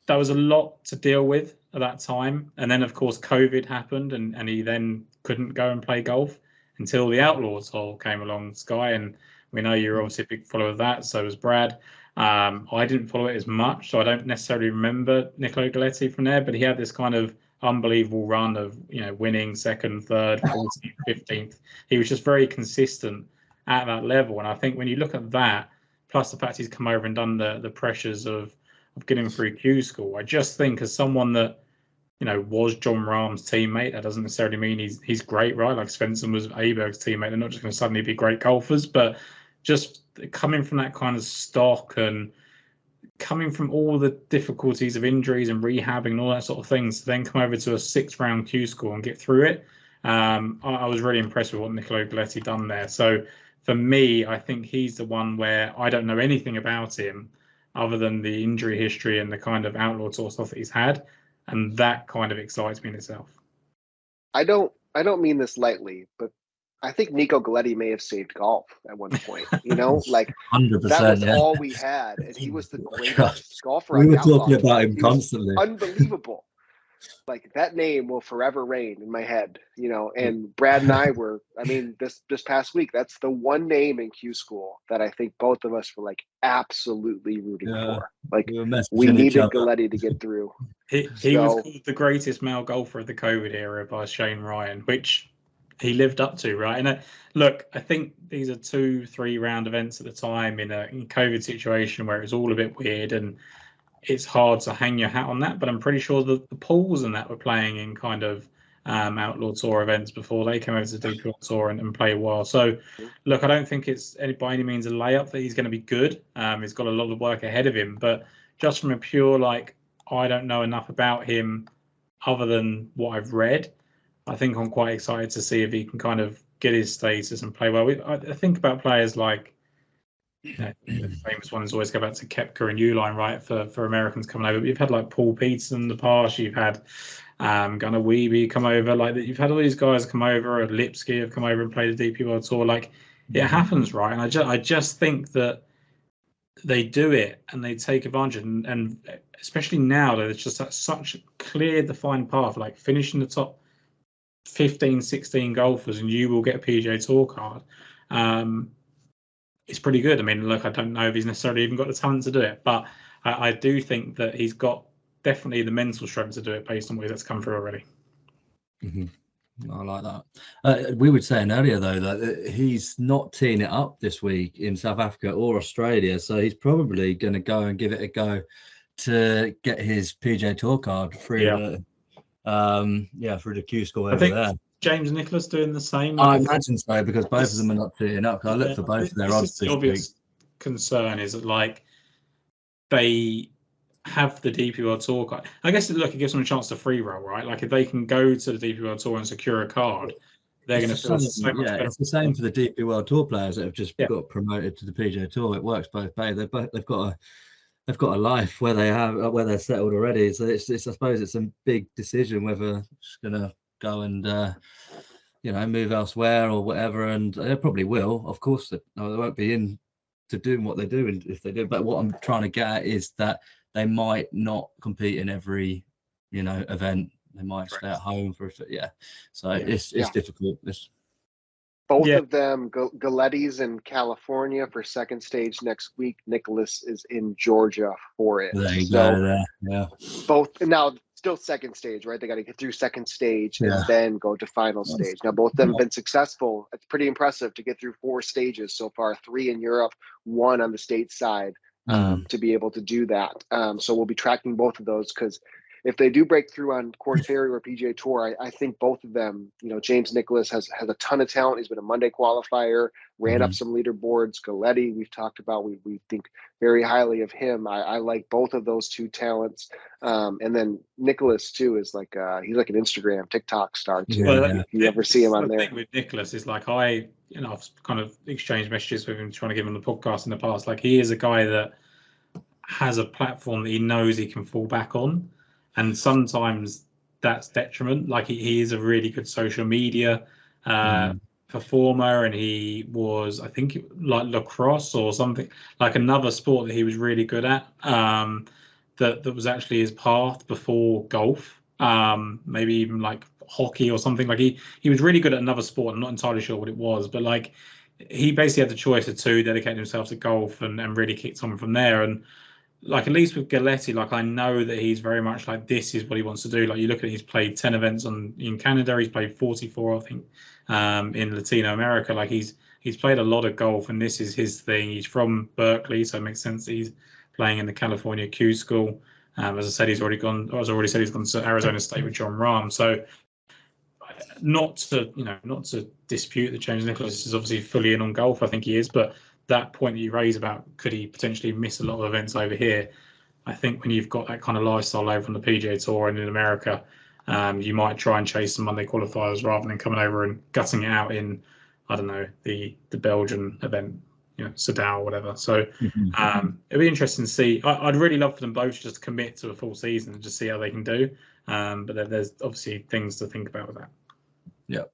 that was a lot to deal with at that time. And then, of course, COVID happened, and he then couldn't go and play golf until the Outlaw Tour came along, Sky. And we know you're obviously a big follower of that. So was Brad. I didn't follow it as much, so I don't necessarily remember Niccolò Galetti from there. But he had this kind of unbelievable run of winning 2nd, 3rd, 14th, 15th. He was just very consistent at that level. And I think when you look at that, plus the fact he's come over and done the pressures of getting through Q School, I just think as someone that was John Rahm's teammate, that doesn't necessarily mean he's great, right? Like Svensson was Aberg's teammate. They're not just going to suddenly be great golfers, but just coming from that kind of stock and coming from all the difficulties of injuries and rehabbing and all that sort of things, to then come over to a 6-round Q School and get through it. I was really impressed with what Niccolò Galetti done there. So for me, I think he's the one where I don't know anything about him other than the injury history and the kind of Outlaw Tour stuff that he's had. And that kind of excites me in itself. I don't mean this lightly, but I think Nico Galetti may have saved golf at one point. Like 100%, that was all we had, and he was the greatest golfer. We were talking about him constantly. Unbelievable. Like, that name will forever reign in my head. And Brad and I were. I mean, this past week, that's the one name in Q School that I think both of us were like absolutely rooting for. Like, we needed Galetti to get through. He was called the greatest male golfer of the COVID era by Shane Ryan, which he lived up to, right? And look, I think these are 2-3 round events at the time in a COVID situation where it was all a bit weird, and it's hard to hang your hat on that. But I'm pretty sure the Pauls and that were playing in kind of Outlaw Tour events before they came over to the DP Tour and play well. So, look, I don't think it's by any means a layup that he's going to be good. He's got a lot of work ahead of him, but just from a pure, like, I don't know enough about him other than what I've read, I think I'm quite excited to see if he can kind of get his status and play well. I think about players like, the famous ones always go back to Koepka and Uline, right, for Americans coming over. But you've had like Paul Peterson in the past. You've had Gunnar Wiebe come over. Like you've had all these guys come over. Lipsky have come over and played the DP World Tour. Like it happens, right? And I just think that they do it and they take advantage, and especially now that it's just such a clear, defined path. Like finishing the top 15, 16 golfers, and you will get a PGA Tour card. It's pretty good. I mean, look, I don't know if he's necessarily even got the talent to do it, but I do think that he's got definitely the mental strength to do it based on where that's come through already. I like that. We were saying earlier, though, that he's not teeing it up this week in South Africa or Australia, so he's probably going to go and give it a go to get his PGA Tour card through through the Q score over there. James Nicholas doing the same? I imagine so, because both of them are not teeing up. I looked for both of their odds. The obvious concern is that, like, they have the DP World Tour card. I guess, look, it gives them a chance to free roll, right? Like, if they can go to the DP World Tour and secure a card, they're going to feel so much better. It's the same for the DP World Tour players that have just got promoted to the PGA Tour. It works both ways. They've got a life where they're settled already. So it's I suppose it's a big decision whether it's going to go and move elsewhere or whatever, and they probably will. Of course, they won't be in to doing what they do, and if they do. But what I'm trying to get at is that they might not compete in every event. They might stay at home for So it's difficult. Both of them, Galetti's in California for second stage next week. Nicholas is in Georgia for it. There you go. There. Yeah. Both now still second stage, right? They got to get through second stage and then go to final stage. Now both of them have been successful. It's pretty impressive to get through 4 stages so far, 3 in Europe, 1 on the stateside, to be able to do that. So we'll be tracking both of those, because if they do break through on Corn Ferry or PGA Tour, I think both of them, James Nicholas has a ton of talent. He's been a Monday qualifier, ran up some leaderboards. Galetti, we've talked about, we think very highly of him. I like both of those two talents. And then Nicholas too is like, he's like an Instagram, TikTok star too. If you ever see him on there. The thing with Nicholas is, like, I've kind of exchanged messages with him trying to get him on the podcast in the past. Like, he is a guy that has a platform that he knows he can fall back on. And sometimes that's detriment. Like, he is a really good social media performer, and he was, I think, like lacrosse or something, like another sport that he was really good at, that was actually his path before golf, maybe even like hockey or something. Like he was really good at another sport. I'm not entirely sure what it was, but like he basically had the choice of two, dedicating himself to golf and really kicked on from there. And like, at least with Galetti, like, I know that he's very much like, this is what he wants to do. Like, you look at, he's played 10 events in Canada. He's played 44, I think, in Latino America. Like, he's played a lot of golf, and this is his thing. He's from Berkeley, so it makes sense that he's playing in the California Q School. As I said, he's already gone to Arizona State with John Rahm. So not to dispute that James Nicholas is obviously fully in on golf. I think he is, but that point that you raise about could he potentially miss a lot of events over here, I think when you've got that kind of lifestyle over on the PGA Tour and in America, you might try and chase some Monday qualifiers rather than coming over and gutting it out in, I don't know, the Belgian event, Sadao or whatever. So it'd be interesting to see. I'd really love for them both just to commit to a full season and just see how they can do. But there's obviously things to think about with that. Yeah.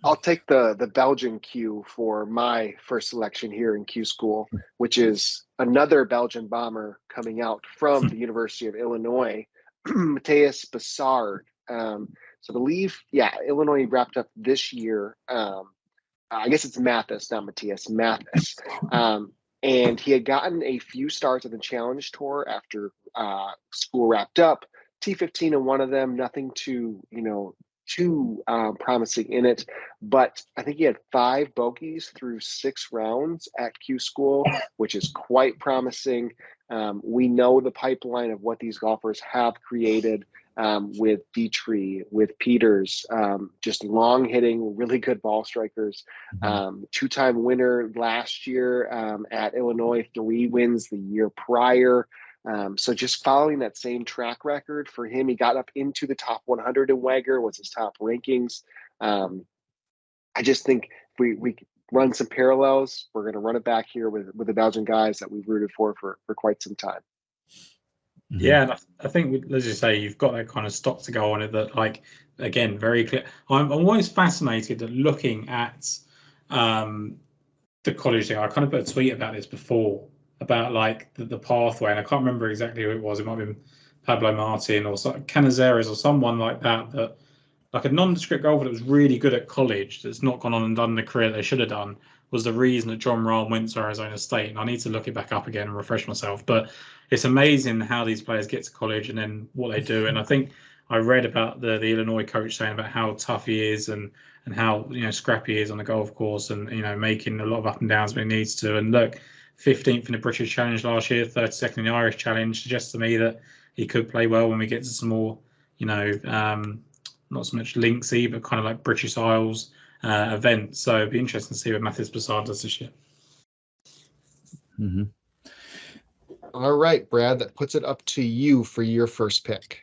I'll take the Belgian Q for my first selection here in Q School, which is another Belgian bomber coming out from the University of Illinois, Matthias Bassard. So I believe, Illinois wrapped up this year. I guess it's Mathis, not Matthias, Mathis. And he had gotten a few starts on the Challenge Tour after school wrapped up. T15 in one of them, nothing too promising in it, but I think he had 5 bogeys through 6 rounds at Q School, which is quite promising. We know the pipeline of what these golfers have created with Dietrich, with Peters, just long hitting, really good ball strikers. 2-time winner last year at Illinois, 3 wins the year prior. So just following that same track record for him, he got up into the top 100 in Wagger, was his top rankings. I just think we run some parallels. We're going to run it back here with the Belgian guys that we've rooted for quite some time. Yeah, and I think, let's just say, you've got that kind of stock to go on it that, like, again, very clear. I'm always fascinated at looking at the college thing. I kind of put a tweet about this before, about like the pathway, and I can't remember exactly who it was. It might have been Pablo Martin or Canizares or someone like that, like a nondescript golfer that was really good at college that's not gone on and done the career they should have done, was the reason that John Rahm went to Arizona State. And I need to look it back up again and refresh myself. But it's amazing how these players get to college and then what they do. And I think I read about the Illinois coach saying about how tough he is and how, you know, scrappy he is on the golf course, and, you know, making a lot of up and downs when he needs to. And look, 15th in the British Challenge last year, 32nd in the Irish Challenge, suggests to me that he could play well when we get to some more, you know, not so much linksy, but kind of like British Isles events. So it'd be interesting to see what Mathis Bassard does this year. Mm-hmm. All right, Brad, that puts it up to you for your first pick.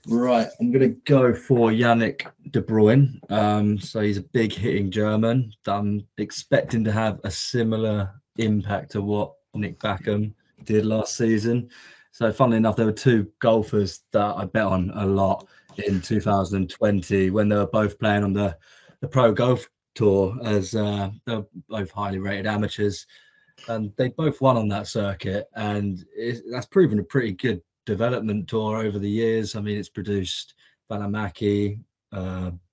Right, I'm going to go for Yannick De Bruyne. So he's a big hitting German. I'm expecting to have a similar impact to what Nick Backham did last season. So funnily enough, there were two golfers that I bet on a lot in 2020 when they were both playing on the Pro Golf Tour, as they're both highly rated amateurs, and they both won on that circuit, and that's proven a pretty good development tour over the years. I mean, it's produced Vanamaki,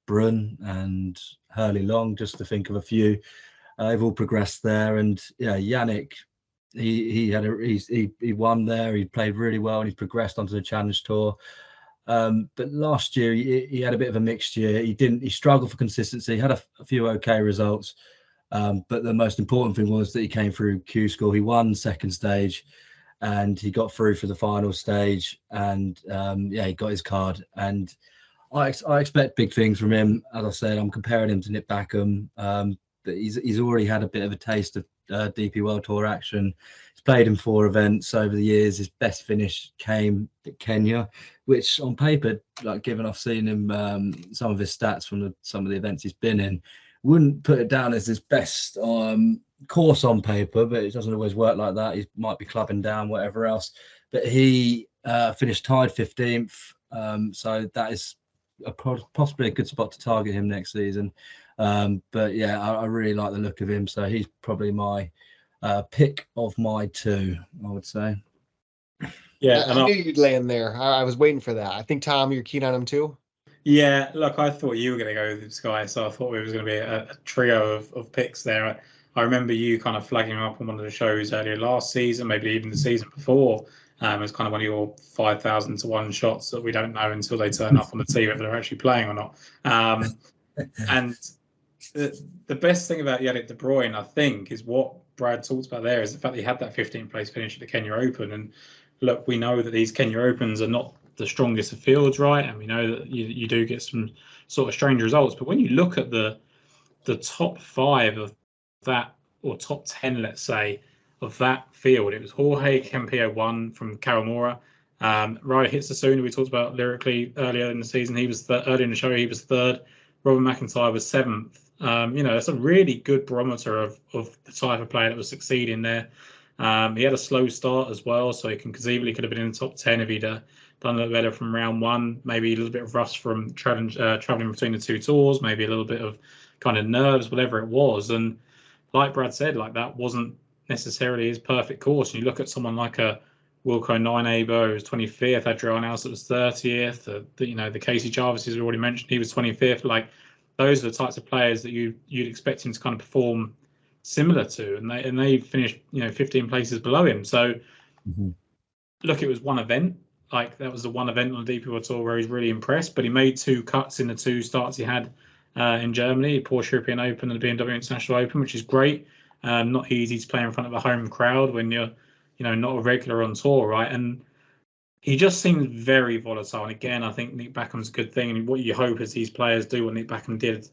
Brun, and Hurley Long, just to think of a few. They've all progressed there, and yeah, Yannick, he won there. He played really well, and he progressed onto the Challenge Tour. But last year he had a bit of a mixed year. He struggled for consistency. He had a few okay results, but the most important thing was that he came through Q School. He won second stage, and he got through for the final stage. And he got his card. And I expect big things from him. As I said, I'm comparing him to Nick Backham, but he's already had a bit of a taste of DP World Tour action. He's played in 4 events over the years. His best finish came at Kenya, which on paper, like given I've seen him some of his stats from some of the events he's been in, wouldn't put it down as his best course on paper, but it doesn't always work like that. He might be clubbing down, whatever else. But he finished tied 15th, so that is possibly a good spot to target him next season. But yeah, I really like the look of him, so he's probably my pick of my 2, I would say. Yeah, I knew you'd land there. I was waiting for that. I think, Tom, you're keen on him too? Yeah, look, I thought you were going to go with this guy, so I thought it was going to be a trio of picks there. I remember you kind of flagging him up on one of the shows earlier last season, maybe even the season before, as kind of one of your 5,000 to 1 shots that we don't know until they turn up on the tee whether they're actually playing or not. And the best thing about Yannick De Bruyne, I think, is what Brad talked about there, is the fact that he had that 15th place finish at the Kenya Open. And look, we know that these Kenya Opens are not the strongest of fields, right? And we know that you do get some sort of strange results. But when you look at the top 5 of that, or top 10, let's say, of that field, it was Jorge Campillo won from Karamora. Ryo Hitsasuna, we talked about lyrically earlier in the season, he was earlier in the show, he was 3rd. Robert McIntyre was 7th. That's a really good barometer of the type of player that was succeeding there. He had a slow start as well, so he conceivably could have been in the top 10 if he'd done a little better from round 1. Maybe a little bit of rust from traveling between the 2 tours, maybe a little bit of kind of nerves, whatever it was. And like Brad said, like that wasn't necessarily his perfect course. And you look at someone like a Wilco Nineabo, who was 25th, Adrian Alsop was 30th, the Casey Jarvis, as we already mentioned, he was 25th. Like, those are the types of players that you'd expect him to kind of perform similar to, and they finished 15 places below him. So look, it was one event. Like, that was the one event on the DP World Tour where he's really impressed, but he made 2 cuts in the 2 starts he had in Germany, Porsche European Open and the BMW International Open, which is great. Not easy to play in front of a home crowd when you're not a regular on tour, right? And he just seems very volatile. And again, I think Nick Backham's a good thing. And what you hope is these players do what Nick Backham did,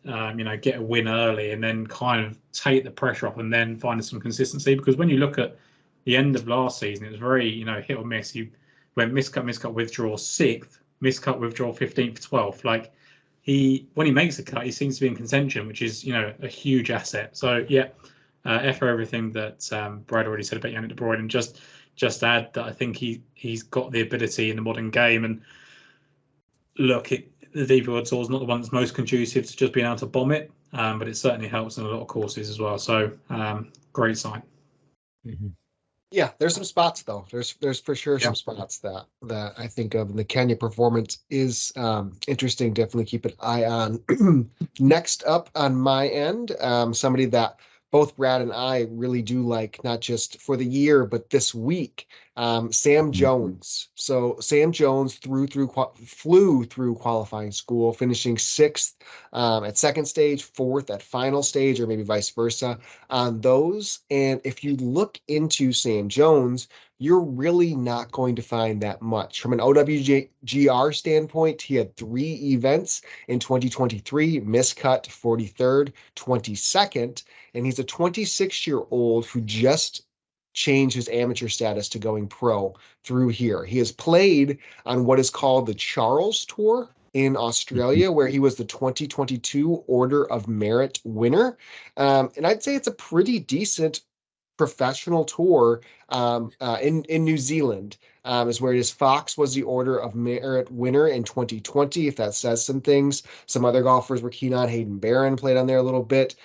get a win early and then kind of take the pressure off and then find some consistency. Because when you look at the end of last season, it was very, hit or miss. You went miscut, withdraw 6th, miscut, withdraw 15th, 12th. Like when he makes a cut, he seems to be in contention, which is, a huge asset. So yeah, echo everything that Brad already said about Yannick De Bruyne, and just add that I think he's got the ability in the modern game. And look, the DP World Tour is not the one that's most conducive to just being able to bomb it, but it certainly helps in a lot of courses as well. So great sign. Mm-hmm. Yeah, there's some spots though. There's for sure some spots that I think of, and the Kenya performance is interesting. Definitely keep an eye on. Next up on my end, somebody that both Brad and I really do like, not just for the year but this week, Sam Jones. So Sam Jones flew through qualifying school, finishing 6th at second stage, 4th at final stage, or maybe vice versa on those. And if you look into Sam Jones, you're really not going to find that much. From an OWGR standpoint, he had 3 events in 2023, miscut 43rd, 22nd, and he's a 26-year-old who just changed his amateur status to going pro through here. He has played on what is called the Charles Tour in Australia, where he was the 2022 Order of Merit winner. And I'd say it's a pretty decent professional tour in New Zealand, is where it is. Fox was the Order of Merit winner in 2020, if that says some things. Some other golfers were keen on. Hayden Barron played on there a little bit.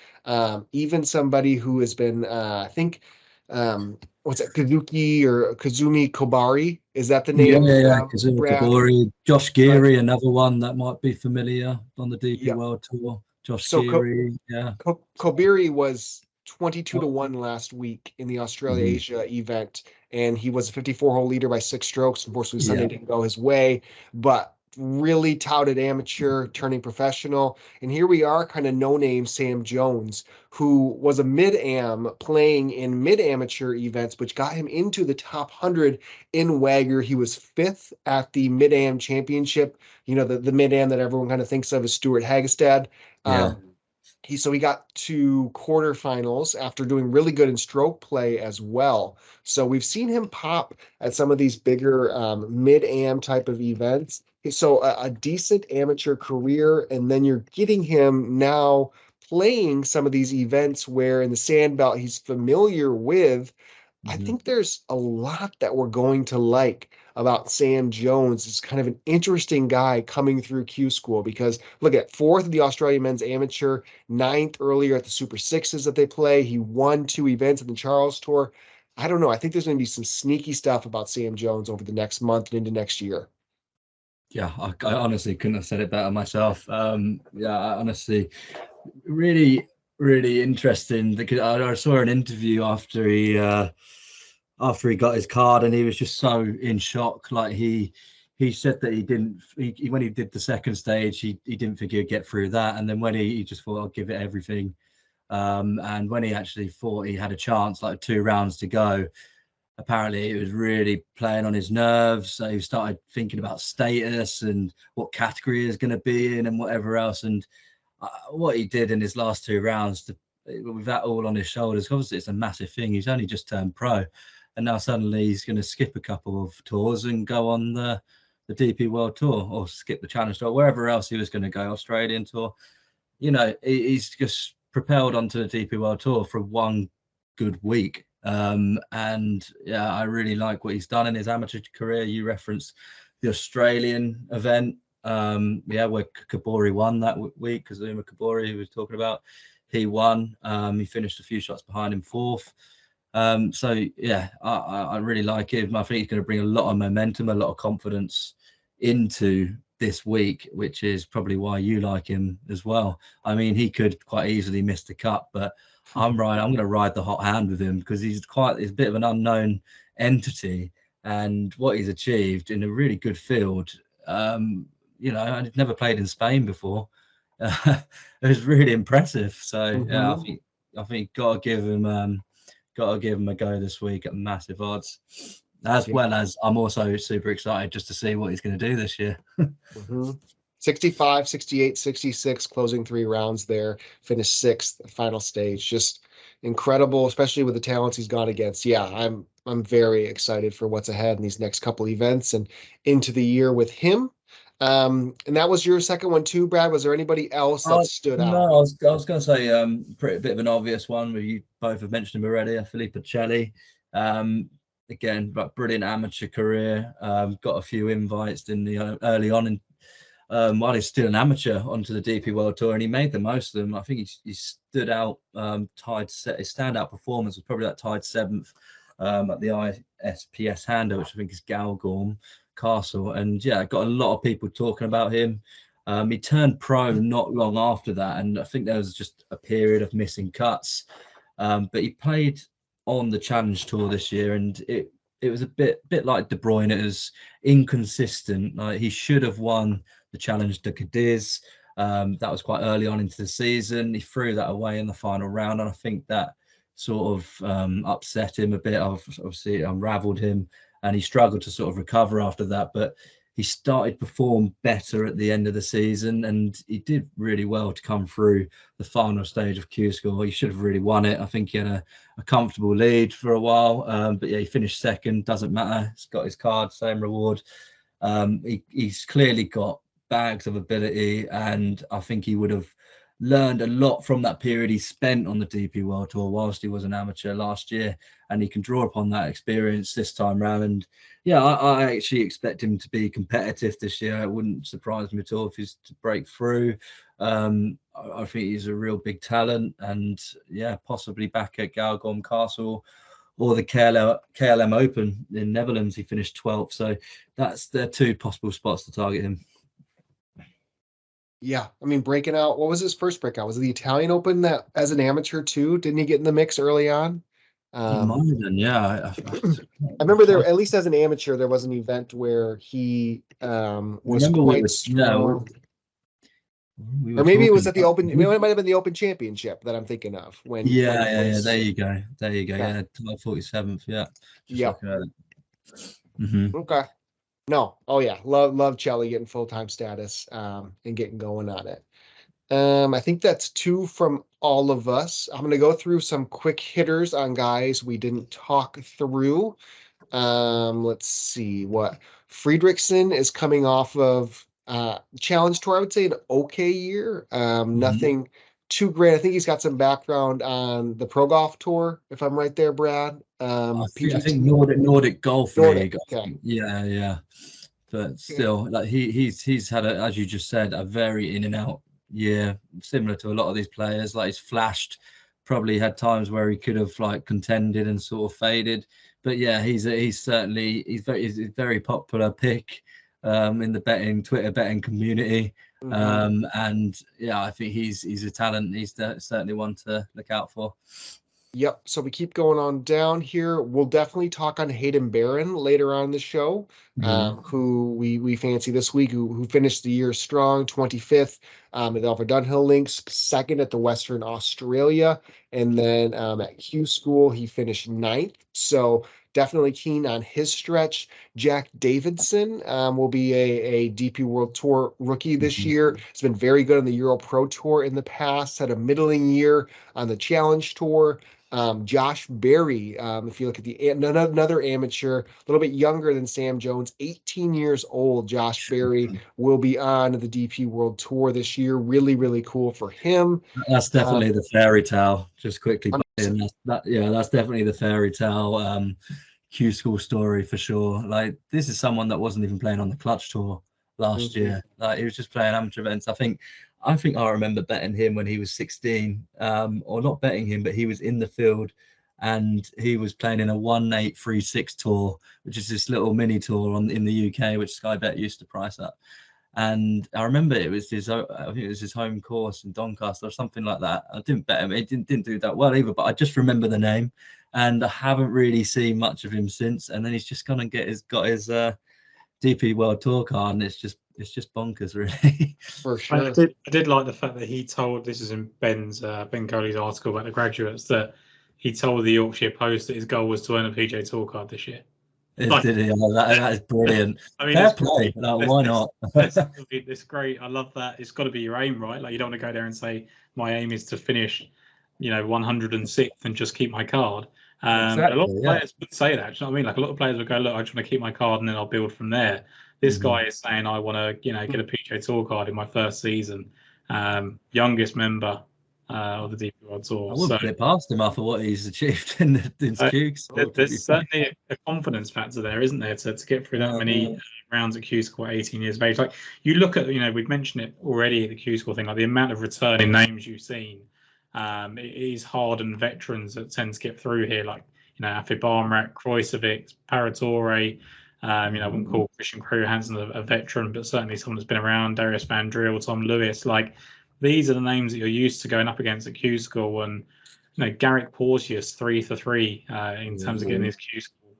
Even somebody who has been, I think, what's that, Kazumi Kobari? Is that the name? Yeah, Kazumi Kobari. Josh Geary, another one that might be familiar on the DP World Tour. Josh Geary, Kobiri was 22-1 last week in the Australia-Asia event, and he was a 54-hole leader by 6 strokes. Unfortunately, Sunday didn't go his way, but really touted amateur, turning professional. And here we are, kind of no-name Sam Jones, who was a mid-am playing in mid-amateur events, which got him into the top 100 in Wagger. He was 5th at the mid-am championship, the mid-am that everyone kind of thinks of as Stuart Hagestad. He got to quarterfinals after doing really good in stroke play as well. So we've seen him pop at some of these bigger mid-am type of events. So a decent amateur career, and then you're getting him now playing some of these events where in the Sandbelt he's familiar with. I think there's a lot that we're going to like about Sam Jones. It's kind of an interesting guy coming through Q School, because look at 4th at the Australian Men's Amateur, 9th earlier at the Super Sixes that they play. He won 2 events at the Charles Tour. I don't know. I think there's going to be some sneaky stuff about Sam Jones over the next month and into next year. Yeah, I honestly couldn't have said it better myself. I honestly really interesting, because I saw an interview after he got his card, and he was just so in shock. Like he said that when he did the second stage, he didn't think he'd get through that, and then when he just thought, I'll give it everything, and when he actually thought he had a chance, like 2 rounds to go, apparently it was really playing on his nerves. So he started thinking about status and what category is going to be in and whatever else, and what he did in his last 2 rounds, with that all on his shoulders, obviously it's a massive thing. He's only just turned pro, and now suddenly he's going to skip a couple of tours and go on the DP World Tour, or skip the Challenge Tour, wherever else he was going to go, Australian Tour. He's just propelled onto the DP World Tour for one good week. And yeah, I really like what he's done in his amateur career. You referenced the Australian event, where Kabori won that week. Kazuma Kabori, who was talking about, he won. He finished a few shots behind him, 4th. So yeah, I really like him. I think he's going to bring a lot of momentum, a lot of confidence into this week, which is probably why you like him as well. I mean, he could quite easily miss the cut, but I'm going to ride the hot hand with him, because he's a bit of an unknown entity, and what he's achieved in a really good field. I'd never played in Spain before. It was really impressive. So yeah, I think got to give him a go this week at massive odds. Well as I'm also super excited just to see what he's going to do this year. 65, 68, 66, closing 3 rounds there, finished 6th, final stage. Just incredible, especially with the talents he's gone against. Yeah, I'm very excited for what's ahead in these next couple events and into the year with him. And that was your second one too, Brad. Was there anybody else that stood No, out? I was going to say pretty bit of an obvious one, but you both have mentioned him already. Filippo Celli, again, like brilliant amateur career. Got a few invites in the early on, and while he's still an amateur onto the DP World Tour, and he made the most of them. I think he stood out. Tied set his standout performance was probably that tied seventh at the ISPS Handle, which I think is Galgorm Castle, and yeah, got a lot of people talking about him. He turned pro not long after that, and I think there was just a period of missing cuts. But he played on the Challenge Tour this year, and it was a bit like De Bruyne. It was inconsistent. Like, he should have won the Challenge de Cadiz. That was quite early on into the season. He threw that away in the final round, and I think that sort of upset him a bit. Obviously, it unravelled him, and he struggled to sort of recover after that. But he started to perform better at the end of the season, and he did really well to come through the final stage of Q School. He should have really won it. I think he had a comfortable lead for a while, but yeah, he finished second. Doesn't matter. He's got his card, same reward. He's clearly got bags of ability, and I think he would have learned a lot from that period he spent on the DP World Tour whilst he was an amateur last year, and he can draw upon that experience this time round. And yeah, I actually expect him to be competitive this year. It wouldn't surprise me at all if he's to break through. I think he's a real big talent, and yeah, possibly back at Galgorm Castle or the KLM Open in Netherlands. He finished 12th, so that's their two possible spots to target him. Yeah, I mean, breaking out. What was his first breakout? Was it the Italian Open that as an amateur too? Didn't he get in the mix early on? He might have done, yeah. I remember there, at least as an amateur, there was an event where he was quite strong. Or maybe it was at the Open. It might have been the Open Championship that I'm thinking of. When yeah. There you go. Yeah, 47th. Yeah. Yeah. Okay. No. Oh yeah. Love Celli getting full-time status and getting going on it. I think that's two from all of us. I'm going to go through some quick hitters on guys we didn't talk through. Let's see what Friedrichsen is coming off of Challenge Tour. I would say an okay year. Nothing too great. I think he's got some background on the Pro Golf Tour, if I'm right there, Brad. I think Nordic Golf League. Okay. Yeah. But still, like he's had as you just said, a very in and out year, similar to a lot of these players. Like, he's flashed, probably had times where he could have like contended and sort of faded. But yeah, he's a very popular pick in the Twitter betting community. And yeah, I think he's a talent. He's certainly one to look out for. Yep. So we keep going on down here. We'll definitely talk on Hayden Barron later on the show, who we fancy this week, who finished the year strong, 25th at the Alfred Dunhill Links, second at the Western Australia, and then at Q School he finished 9th. So definitely keen on his stretch. Jack Davidson will be a DP World Tour rookie this year. He's been very good on the Euro Pro Tour in the past, had a middling year on the Challenge Tour. Josh Berry, if you look at another amateur, a little bit younger than Sam Jones, 18 years old. Josh Berry will be on the DP World Tour this year. Really, really cool for him. That's definitely the fairy tale. Just quickly, that's definitely the fairy tale Q School story for sure. Like, this is someone that wasn't even playing on the Clutch Tour last year. Like, he was just playing amateur events. I think I remember betting him when he was 16, or not betting him, but he was in the field and he was playing in a 1836 tour, which is this little mini tour in the UK, which Sky Bet used to price up. And I remember I think it was his home course in Doncaster or something like that. I didn't bet him. It didn't do that well either, but I just remember the name, and I haven't really seen much of him since. And then he's just gonna got his DP World Tour card, and it's just bonkers, really. For sure. I did like the fact that he told, this is in Ben Coley's article about the graduates, that he told the Yorkshire Post that his goal was to earn a PGA Tour card this year. Did he? That is brilliant. I mean, fair play. Why not? It's great. I love that. It's got to be your aim, right? Like, you don't want to go there and say, my aim is to finish 106th and just keep my card. Exactly, A lot of players would say that. Do you know what I mean? Like a lot of players would go, look, I just want to keep my card and then I'll build from there. This guy is saying, I want to, get a PGA Tour card in my first season. Youngest member of the DP World Tour. I wouldn't put it past him after what he's achieved in Q's. There's certainly a confidence factor there, isn't there, to get through that many rounds at Q School at 18 years of age. Like you look at, we've mentioned it already, the Q School thing, like the amount of returning names you've seen. It is hardened veterans that tend to get through here, like Afi Barmrak, Krojcevic, Paratore. I wouldn't call Christian Kruhansen a veteran, but certainly someone that's been around. Darius Van Driel, Tom Lewis, like these are the names that you're used to going up against at Q School. And Garrick Porteous 3 for 3 in terms of getting his Q School,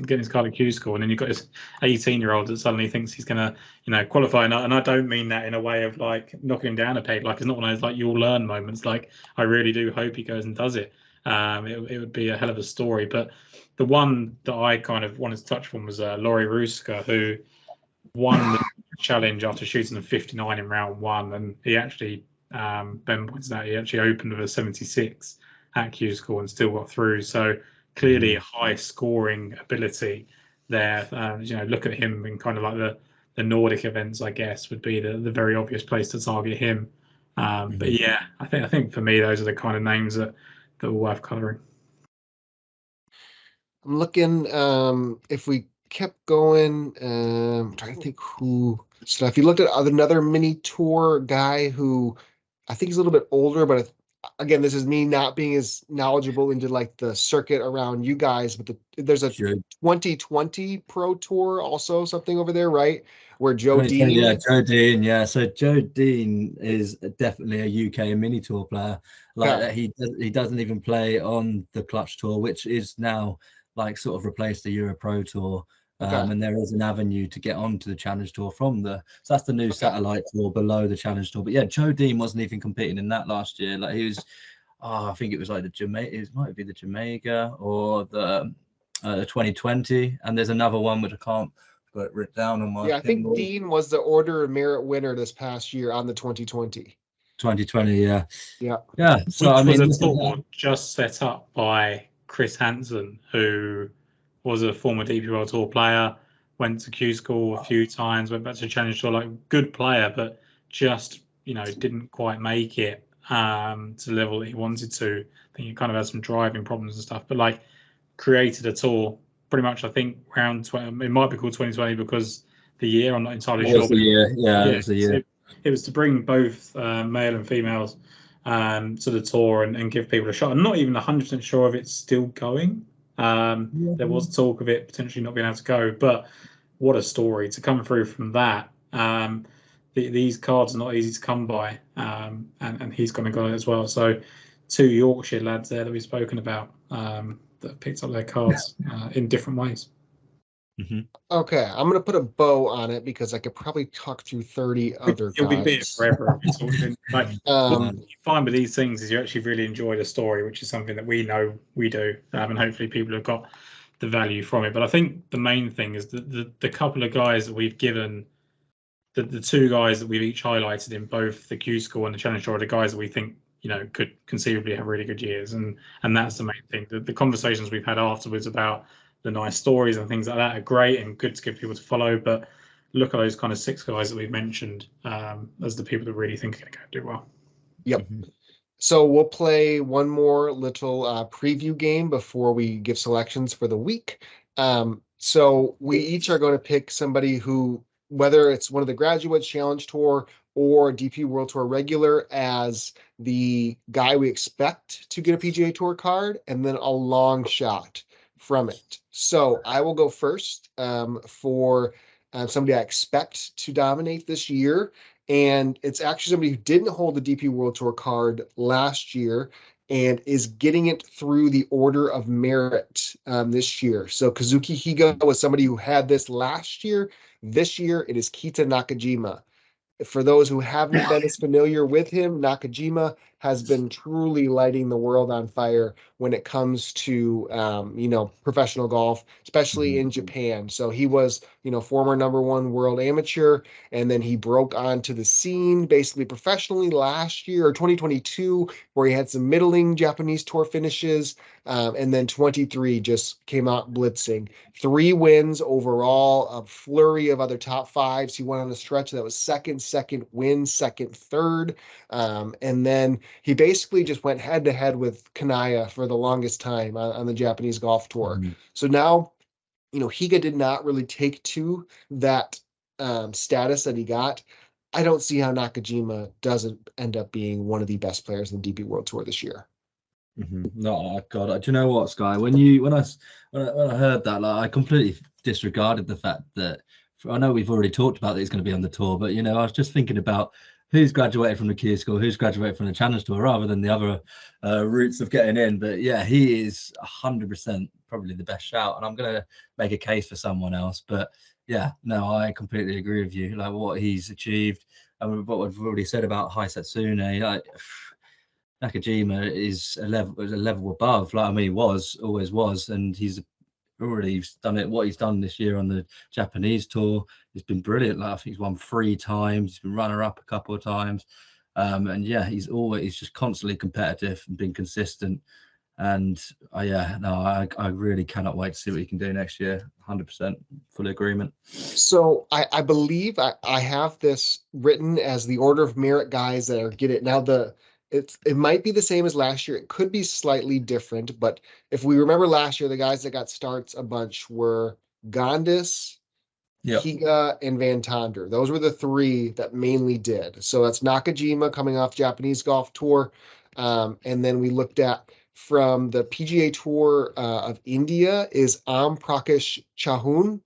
getting his card at Q School, and then you've got this 18-year-old that suddenly thinks he's going to qualify. And I don't mean that in a way of like knocking him down a peg. Like it's not one of those like you'll learn moments. Like I really do hope he goes and does it. It would be a hell of a story. But the one that I kind of wanted to touch on was Laurie Ruska, who won the challenge after shooting a 59 in round 1, and he actually Ben points out he actually opened with a 76 at Q School and still got through. So clearly a high scoring ability there. Look at him in kind of like the Nordic events, I guess, would be the very obvious place to target him. But yeah, I think for me those are the kind of names that are worth covering. I'm looking if we kept going. I'm trying to think who stuff. You looked at another mini tour guy who I think he's a little bit older, but again, this is me not being as knowledgeable into like the circuit around you guys. But there's a 2020 Pro Tour also, something over there, right? Where Joe Dean. Yeah, Joe Dean. Yeah, so Joe Dean is definitely a UK mini tour player. Like he doesn't even play on the Clutch Tour, which is now like sort of replaced the Euro Pro Tour. And there is an avenue to get onto the Challenge Tour from so that's the new satellite tour below the Challenge Tour. But yeah, Joe Dean wasn't even competing in that last year. Like he was, I think it was like it might be the Jamaica or the 2020. And there's another one which I can't got it written down on my. Yeah, I think Dean was the Order of Merit winner this past year on the 2020. 2020, yeah. So I mean, was a tour just set up by Chris Hansen, who was a former DP World Tour player, went to Q School a few times, went back to Challenge Tour, like good player, but just, didn't quite make it to the level that he wanted to. I think he kind of had some driving problems and stuff, but like created a tour pretty much, I think, around 20, it might be called 2020 because the year, I'm not entirely sure. It was the year, it was the year. It was to bring both male and females to the tour and give people a shot. I'm not even 100% sure if it's still going. There was talk of it potentially not being able to go, but what a story to come through from that. These cards are not easy to come by, and he's going to go as well. So 2 Yorkshire lads there that we've spoken about that picked up their cards in different ways. Okay, I'm going to put a bow on it because I could probably talk through 30 other You'll guys. be here forever. Like, what you find with these things is you actually really enjoy the story, which is something that we know we do, and hopefully people have got the value from it. But I think the main thing is the couple of guys that we've given, the 2 guys that we've each highlighted in both the Q School and the Challenge Tour are the guys that we think could conceivably have really good years, and that's the main thing. The conversations we've had afterwards about the nice stories and things like that are great and good to give people to follow, but look at those kind of 6 guys that we've mentioned as the people that really think are going to go do well. Yep. So we'll play one more little preview game before we give selections for the week. So we each are going to pick somebody who, whether it's one of the Graduates Challenge Tour or DP World Tour regular, as the guy we expect to get a PGA Tour card, and then a long shot from it. So I will go first for somebody I expect to dominate this year. And it's actually somebody who didn't hold the DP World Tour card last year and is getting it through the Order of Merit this year. So Kazuki Higa was somebody who had this last year. This year, it is Kita Nakajima. For those who haven't been as familiar with him, Nakajima has been truly lighting the world on fire when it comes to, professional golf, especially in Japan. So he was, former #1 world amateur, and then he broke onto the scene basically professionally last year or 2022, where he had some middling Japanese tour finishes. And then 23 just came out blitzing. 3 wins overall, a flurry of other top fives. He went on a stretch that was second win, second, third. And then he basically just went head to head with Kanaya for the longest time on the Japanese golf tour. Mm-hmm. So now, Higa did not really take to that status that he got. I don't see how Nakajima doesn't end up being one of the best players in the DP World Tour this year. No, God, do you know what, Sky? When I heard that, like, I completely disregarded the fact that I know we've already talked about that he's going to be on the tour, but I was just thinking about who's graduated from the Q School, who's graduated from the Challenge Tour, rather than the other routes of getting in. But yeah, he is 100% probably the best shout, and I'm going to make a case for someone else. But yeah, no, I completely agree with you. Like what he's achieved, and what we've already said about Hisatsune, like Nakajima is a level above. Like, I mean, always was, and he's already done it. What he's done this year on the Japanese tour has been brilliant. Like, I think he's won 3 times. He's been runner up a couple of times, and yeah, he's just constantly competitive and been consistent. And I really cannot wait to see what he can do next year. 100% full agreement. So I believe I have this written as the order of merit guys that are get it now. It might be the same as last year. It could be slightly different, but if we remember last year, the guys that got starts a bunch were Gondis, Higa, and Van Tonder. Those were the 3 that mainly did. So that's Nakajima coming off Japanese golf tour. And then we looked at from the PGA Tour of India is Prakash Chahun.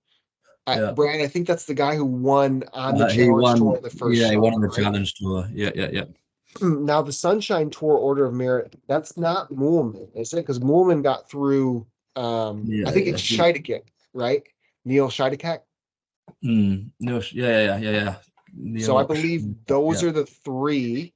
Brad, I think that's the guy who won on the Challenge Tour the first Yeah, he won on the right? Challenge Tour. Yeah. Now, the Sunshine Tour order of merit, that's not Moolman, is it? Because Moolman got through, I think it's Scheidegek, right? Neil Scheidegek? Neil, yeah. Neil, so I believe those are the 3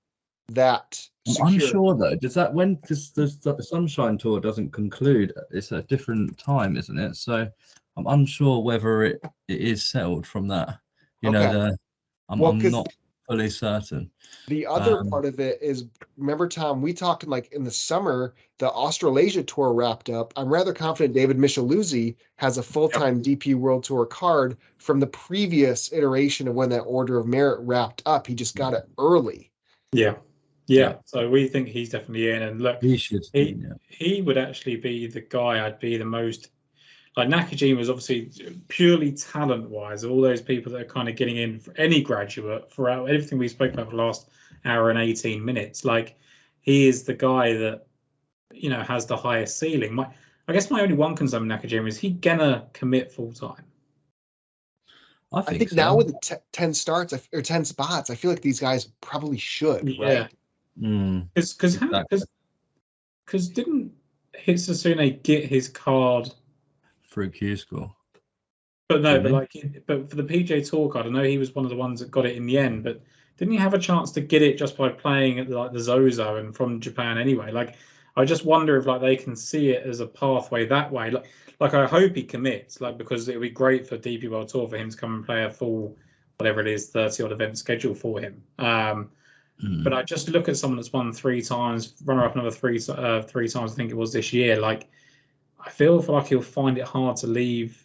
that I'm unsure, though. Does the Sunshine Tour doesn't conclude? It's a different time, isn't it? So I'm unsure whether it is settled from that. I'm not fully certain. The other part of it is, remember, Tom, we talked in the summer, the Australasia Tour wrapped up. I'm rather confident David Micheluzzi has a full-time DP World Tour card from the previous iteration of when that order of merit wrapped up. He just got it early. Yeah. So we think he's definitely in. And look, he would actually be the guy I'd be the most. Like, Nakajima was obviously purely talent-wise, all those people that are kind of getting in for any graduate throughout everything we spoke about for the last hour and 18 minutes. Like, he is the guy that, has the highest ceiling. I guess my only one concern with Nakajima is he gonna commit full-time. I think so. Now with the 10 starts or 10 spots, I feel like these guys probably should, right? Because didn't Hisatsune get his card through Q School? But no, but for the PGA Tour card, I know he was one of the ones that got it in the end. But didn't he have a chance to get it just by playing at the Zozo and from Japan anyway? Like, I just wonder if they can see it as a pathway that way. Like I hope he commits, because it would be great for DP World Tour for him to come and play a full, whatever it is, 30 odd event schedule for him. But I just look at someone that's won 3 times, runner up another 3 times, I think it was this year. Like, I feel like he'll find it hard to leave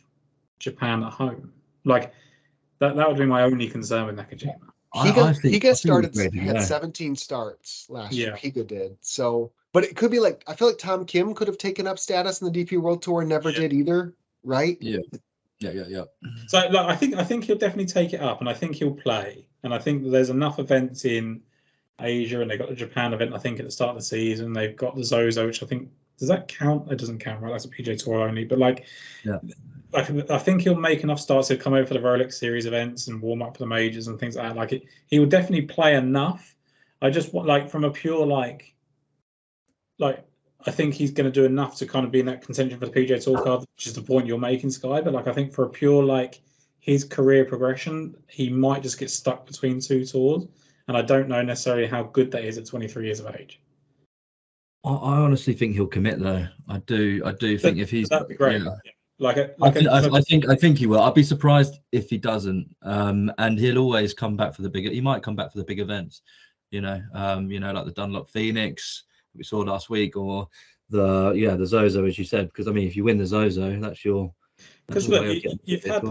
Japan at home. Like, that would be my only concern with Nakajima. Higa started had 17 starts last year. Higa did. So, but it could be I feel like Tom Kim could have taken up status in the DP World Tour and never did either, right? Yeah. So, I think he'll definitely take it up, and I think he'll play. And I think there's enough events in Asia, and they've got the Japan event, I think, at the start of the season. They've got the Zozo, which I think, does that count? It doesn't count, right? That's a PGA Tour only. But I think he'll make enough starts to come over for the Rolex Series events and warm up for the majors and things like that. He will definitely play enough. I just want, from a pure I think he's going to do enough to kind of be in that contention for the PGA Tour card, which is the point you're making, Sky. But I think for a pure his career progression, he might just get stuck between two tours, and I don't know necessarily how good that is at 23 years of age. I honestly think he'll commit though. I do think if he's That'd be great. yeah. I think he will. I'd be surprised if he doesn't. And he'll always come back for the bigger. He might come back for the big events, like the Dunlop Phoenix we saw last week, or the Zozo, as you said. Because I mean, if you win the Zozo, that's your. Because look, you've had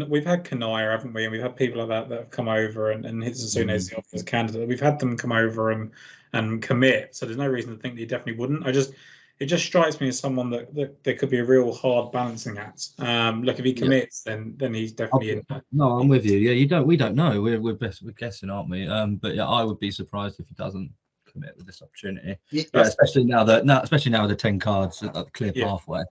we've had Kanaya, haven't we? And we've had people like that have come over, and Hitsune is the obvious candidate. We've had them come over and commit, so there's no reason to think that he definitely wouldn't. It just strikes me as someone that there could be a real hard balancing act. Look, if he commits, then he's definitely in there. No, I'm with you. Yeah, we don't know. We're guessing, aren't we? But yeah, I would be surprised if he doesn't commit with this opportunity. Yeah, especially now with the 10 cards at the clear pathway.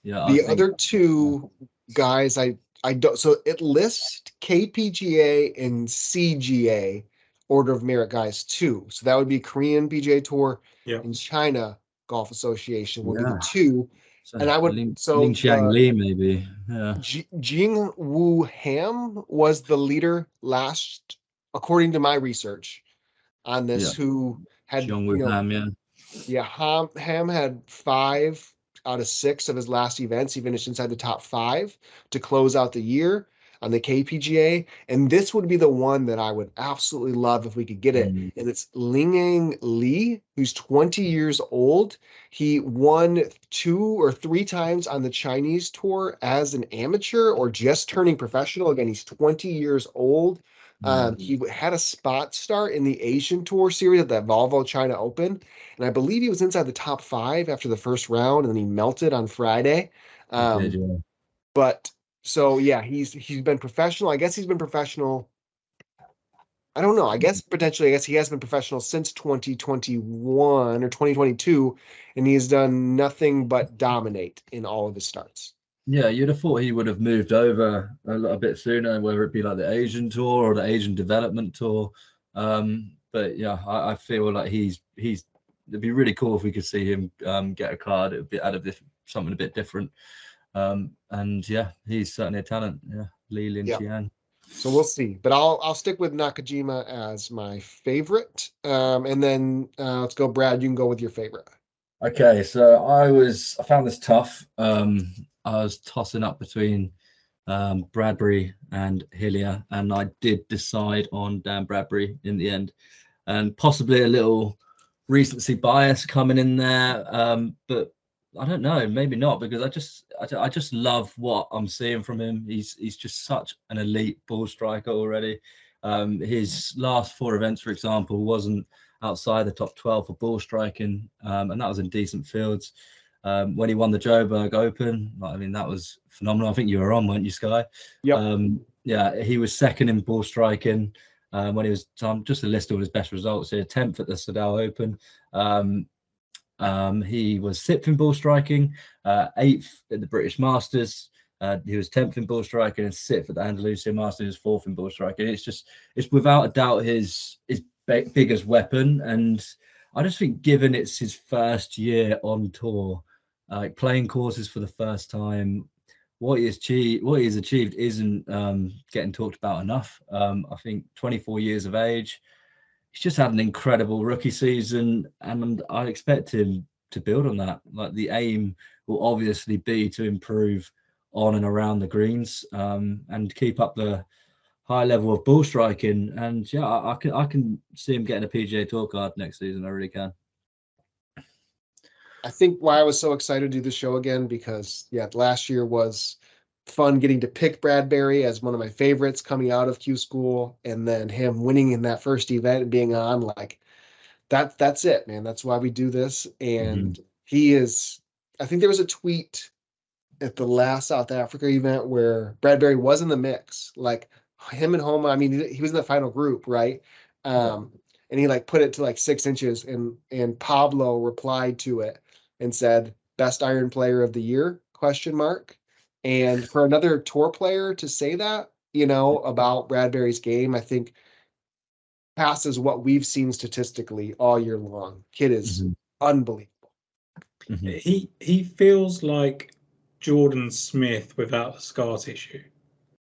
Yeah. The other two guys, I don't. So it lists KPGA and CGA order of merit guys too. So that would be Korean PGA Tour and China Golf Association would be the two. So and I would Ling Xiang Li maybe. Yeah. Jing Woo Ham was the leader last, according to my research on this. Who had Ham had 5 out of 6 of his last events. He finished inside the top 5 to close out the year on the KPGA. And this would be the one that I would absolutely love if we could get it. And it's Lingyang Li, who's 20 years old. He won 2 or 3 times on the Chinese tour as an amateur or just turning professional. Again, he's 20 years old. He had a spot start in the Asian Tour series at the Volvo China Open, and I believe he was inside the top 5 after the first round, and then he melted on Friday. But so yeah, he's been professional. I guess he's been professional. I don't know. I guess he has been professional since 2021 or 2022, and he's done nothing but dominate in all of his starts. Yeah, you'd have thought he would have moved over a little bit sooner, whether it be like the Asian Tour or the Asian Development Tour. But yeah, I feel like he's. It'd be really cool if we could see him get a card. It would be out of something a bit different. And yeah, he's certainly a talent. Yeah, Li Linqiang. So we'll see, but I'll stick with Nakajima as my favorite. And then let's go, Brad. You can go with your favorite. Okay, so I found this tough. I was tossing up between Bradbury and Hillier, and I did decide on Dan Bradbury in the end, and possibly a little recency bias coming in there, but I don't know, maybe not, because I just love what I'm seeing from him. He's just such an elite ball striker already. His last 4 events, for example, wasn't outside the top 12 for ball striking, and that was in decent fields. When he won the Joberg Open, I mean, that was phenomenal. I think you were on, weren't you, Sky? Yep. He was second in ball striking when he was just a list of his best results here. 10th at the Sadao Open. He was 6th in ball striking, 8th at the British Masters. He was 10th in ball striking and 6th at the Andalusia Masters. 4th in ball striking. It's without a doubt his biggest weapon, and I just think, given it's his first year on tour, like playing courses for the first time, what he's achieved isn't getting talked about enough. I think 24 years of age, he's just had an incredible rookie season, and I expect him to build on that. Like, the aim will obviously be to improve on and around the greens, and keep up the high level of ball striking. And yeah, I can see him getting a PGA Tour card next season. I really can. I think why I was so excited to do the show again, because last year was fun getting to pick Bradbury as one of my favorites coming out of Q School, and then him winning in that first event and being on, like, that's it, man. That's why we do this. And he is, I think there was a tweet at the last South Africa event where Bradbury was in the mix, like him and Homa. I mean, he was in the final group, right? And he put it to 6 inches, and Pablo replied to it and said, "Best iron player of the year?" ? And for another tour player to say that, about Bradbury's game, I think passes what we've seen statistically all year long. Kid is unbelievable. He feels like Jordan Smith without scar tissue.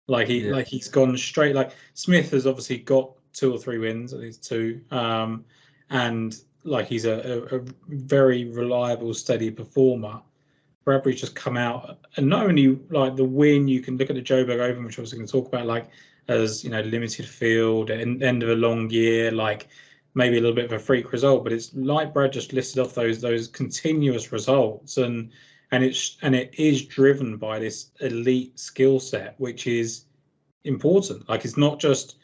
Like he's gone straight. Like Smith has obviously got 2 or 3 wins, at least 2, and like he's a very reliable, steady performer. Bradbury's just come out, and not only like the win, you can look at the Joberg Open, which I was going to talk about, like as limited field, end of a long year, like maybe a little bit of a freak result, but it's like Brad just listed off those continuous results, and it is driven by this elite skill set, which is important. Like it's not just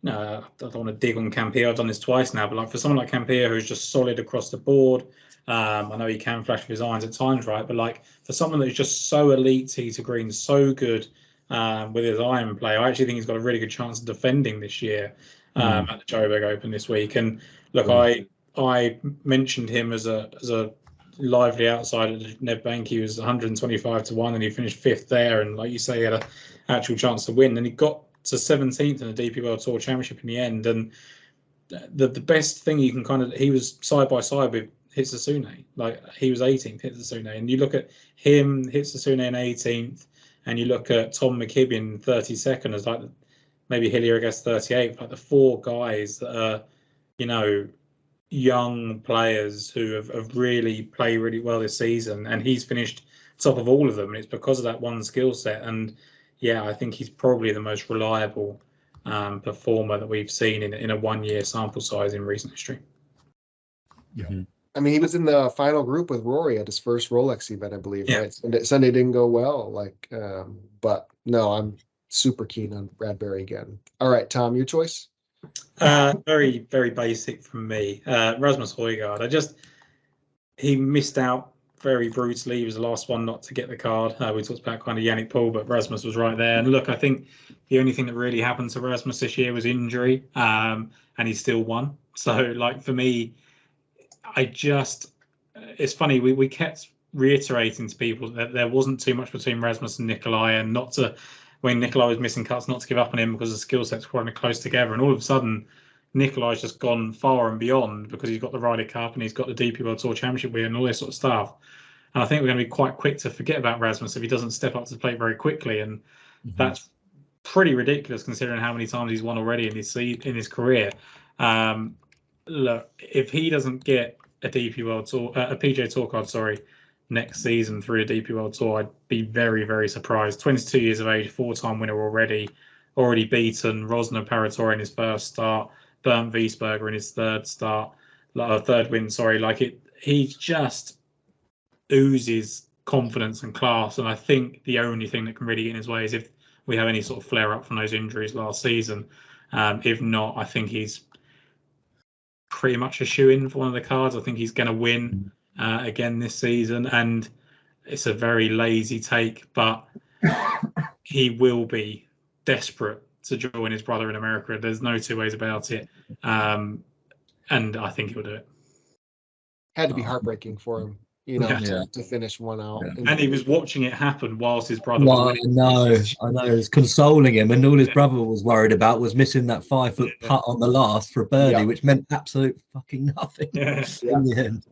I don't want to dig on Campea. I've done this twice now, but like for someone like Campea who's just solid across the board, I know he can flash with his irons at times, right? But like for someone that's just so elite tee to green, so good with his iron play, I actually think he's got a really good chance of defending this year at the Joburg Open this week. And look, I mentioned him as a lively outsider. Ned Banky was 125 to 1, and he finished 5th there. And like you say, he had an actual chance to win, and he got to 17th in the DP World Tour Championship in the end. And the best thing you can he was side by side with Hitsasune. Like he was 18th, Hitsasune, and you look at him, Hitsasune in 18th, and you look at Tom McKibben 32nd as like maybe Hillier, I guess, 38th. Like the 4 guys that are young players who have really played really well this season, and he's finished top of all of them, and it's because of that one skill set. And yeah, I think he's probably the most reliable performer that we've seen in a 1-year sample size in recent history. Yeah. I mean, he was in the final group with Rory at his first Rolex event, I believe, Yeah. right? Sunday didn't go well, but no, I'm super keen on Bradbury again. All right, Tom, your choice? Very, very basic from me. Rasmus Højgaard. He missed out very brutally. He was the last one not to get the card. We talked about kind of Yannick Paul, but Rasmus was right there. And look, I think the only thing that really happened to Rasmus this year was injury, and he still won. So, like for me, it's funny. We kept reiterating to people that there wasn't too much between Rasmus and Nikolai, and when Nikolai was missing cuts, not to give up on him because the skill sets were quite close together. And all of a sudden, Nikolai's just gone far and beyond because he's got the Ryder Cup and he's got the DP World Tour Championship win and all this sort of stuff. And I think we're going to be quite quick to forget about Rasmus if he doesn't step up to the plate very quickly. And that's pretty ridiculous considering how many times he's won already in his career. Look, if he doesn't get a DP World Tour, a PGA Tour card, next season through a DP World Tour, I'd be very, very surprised. 22 years of age, 4-time winner already beaten Rosner Parator in his first start, Bernd Wiesberger in his third win. He just oozes confidence and class, and I think the only thing that can really get in his way is if we have any sort of flare up from those injuries last season. If not, I think he's pretty much a shoe-in for one of the cards. I think he's going to win again this season, and it's a very lazy take, but he will be desperate to join his brother in America. There's no 2 ways about it, and I think he'll do it. Had to be heartbreaking for him, to finish one out. Yeah. And he was watching it happen whilst his brother was winning. I know. It was consoling him, and all his brother was worried about was missing that 5-foot putt on the last for a birdie, which meant absolute fucking nothing in the end.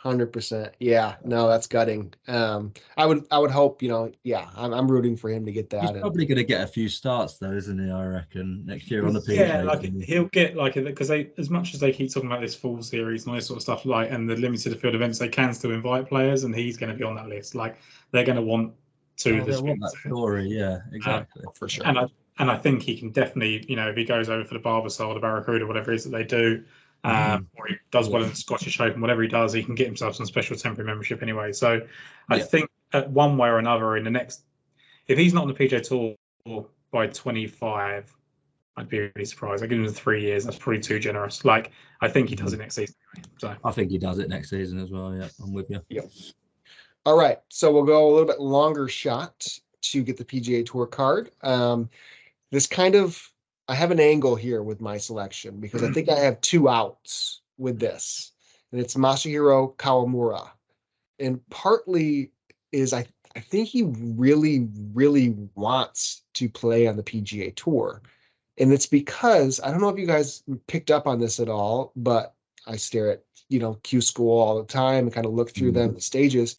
100%. Yeah, no, that's gutting. I would hope, I'm rooting for him to get that. He's probably going to get a few starts though, isn't he? I reckon next year on the PGA. Yeah, he'll get because as much as they keep talking about this full series and all this sort of stuff, and the limited field events, they can still invite players, and he's going to be on that list. Like they're going to want to. They want that story, yeah, exactly, for sure. And I think he can definitely, if he goes over for the Barbasol, the Barracuda, whatever it is that they do. Or he does well in the Scottish Open, whatever he does, he can get himself some special temporary membership anyway. So I think one way or another in the next, if he's not on the PGA Tour by 25, I'd be really surprised. I give him 3 years. That's probably too generous. Like I think he does it next season. So I think he does it next season as well. Yeah, I'm with you. Yep. All right, so we'll go a little bit longer shot to get the PGA Tour card. I have an angle here with my selection because I think I have 2 outs with this, and it's Masahiro Kawamura. And partly is I think he really, really wants to play on the PGA Tour. And it's because, I don't know if you guys picked up on this at all, but I stare at, Q School all the time and kind of look through them, the stages.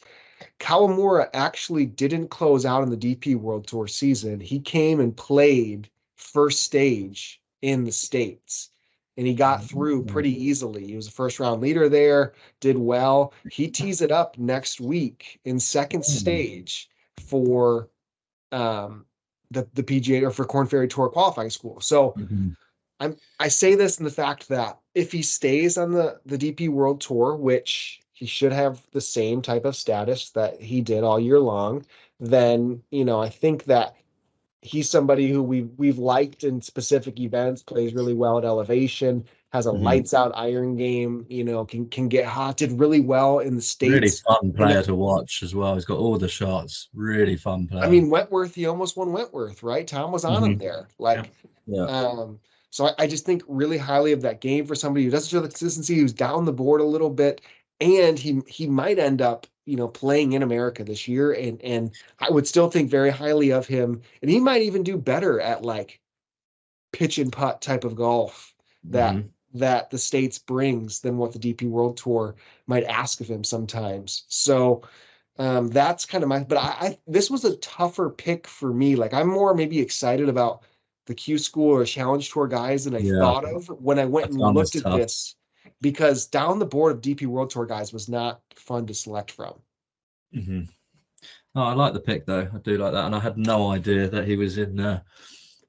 Kawamura actually didn't close out in the DP World Tour season. He came and played first stage in the States, and he got through pretty easily. He was a first round leader there, did well. He tees it up next week in second stage for the PGA, or for Korn Ferry Tour qualifying school. So I say this in the fact that if he stays on the DP World Tour, which he should have the same type of status that he did all year long, then, I think that he's somebody who we've liked in specific events, plays really well at elevation, has a lights out iron game, can get hot, did really well in the States. Really fun player to watch as well. He's got all the shots. Really fun player. I mean, Wentworth, he almost won Wentworth, right? Tom was on him there. So I just think really highly of that game for somebody who doesn't show the consistency, who's down the board a little bit, and he might end up, playing in America this year, and I would still think very highly of him, and he might even do better at like pitch and putt type of golf that the States brings than what the DP World Tour might ask of him sometimes. So that's kind of but this was a tougher pick for me. Like, I'm more maybe excited about the Q School or Challenge Tour guys than I thought of when I went and looked at this, because down the board of DP World Tour guys was not fun to select from. Oh, I like the pick though. I do like that, and I had no idea that he was in.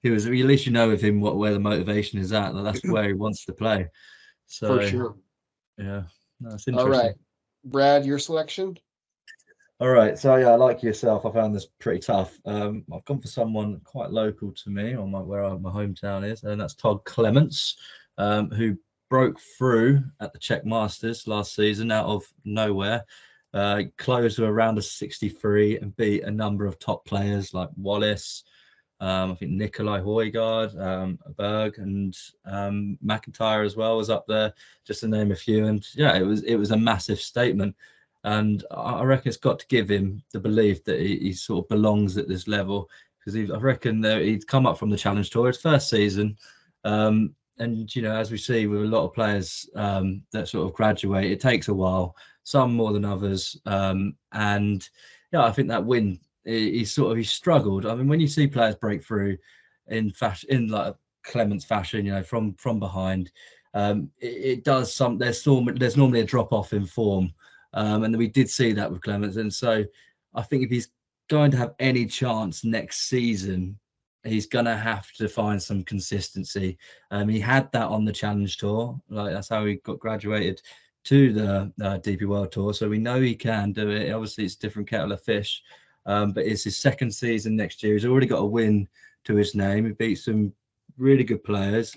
He was, at least with him where the motivation is at. That's where he wants to play. So for sure, yeah, that's interesting. All right, Brad, your selection. All right, so yeah, like yourself, I found this pretty tough. I've gone for someone quite local to me, on where my hometown is, and that's Todd Clements, who broke through at the Czech Masters last season out of nowhere. Closed to around a 63 and beat a number of top players like Wallace, I think Nikolai Højgaard, Berg, and McIntyre as well was up there, just to name a few. And yeah, it was a massive statement. And I reckon it's got to give him the belief that he sort of belongs at this level, because I reckon that he'd come up from the Challenge Tour his first season. And, as we see with a lot of players that sort of graduate, it takes a while, some more than others. And yeah, I think that win, he struggled. I mean, when you see players break through in like Clements fashion, from behind, it does there's normally a drop off in form. And we did see that with Clements. And so I think if he's going to have any chance next season, he's going to have to find some consistency. He had that on the Challenge Tour. Like, that's how he got graduated to the DP World Tour. So we know he can do it. Obviously, it's a different kettle of fish. But it's his second season next year. He's already got a win to his name. He beat some really good players.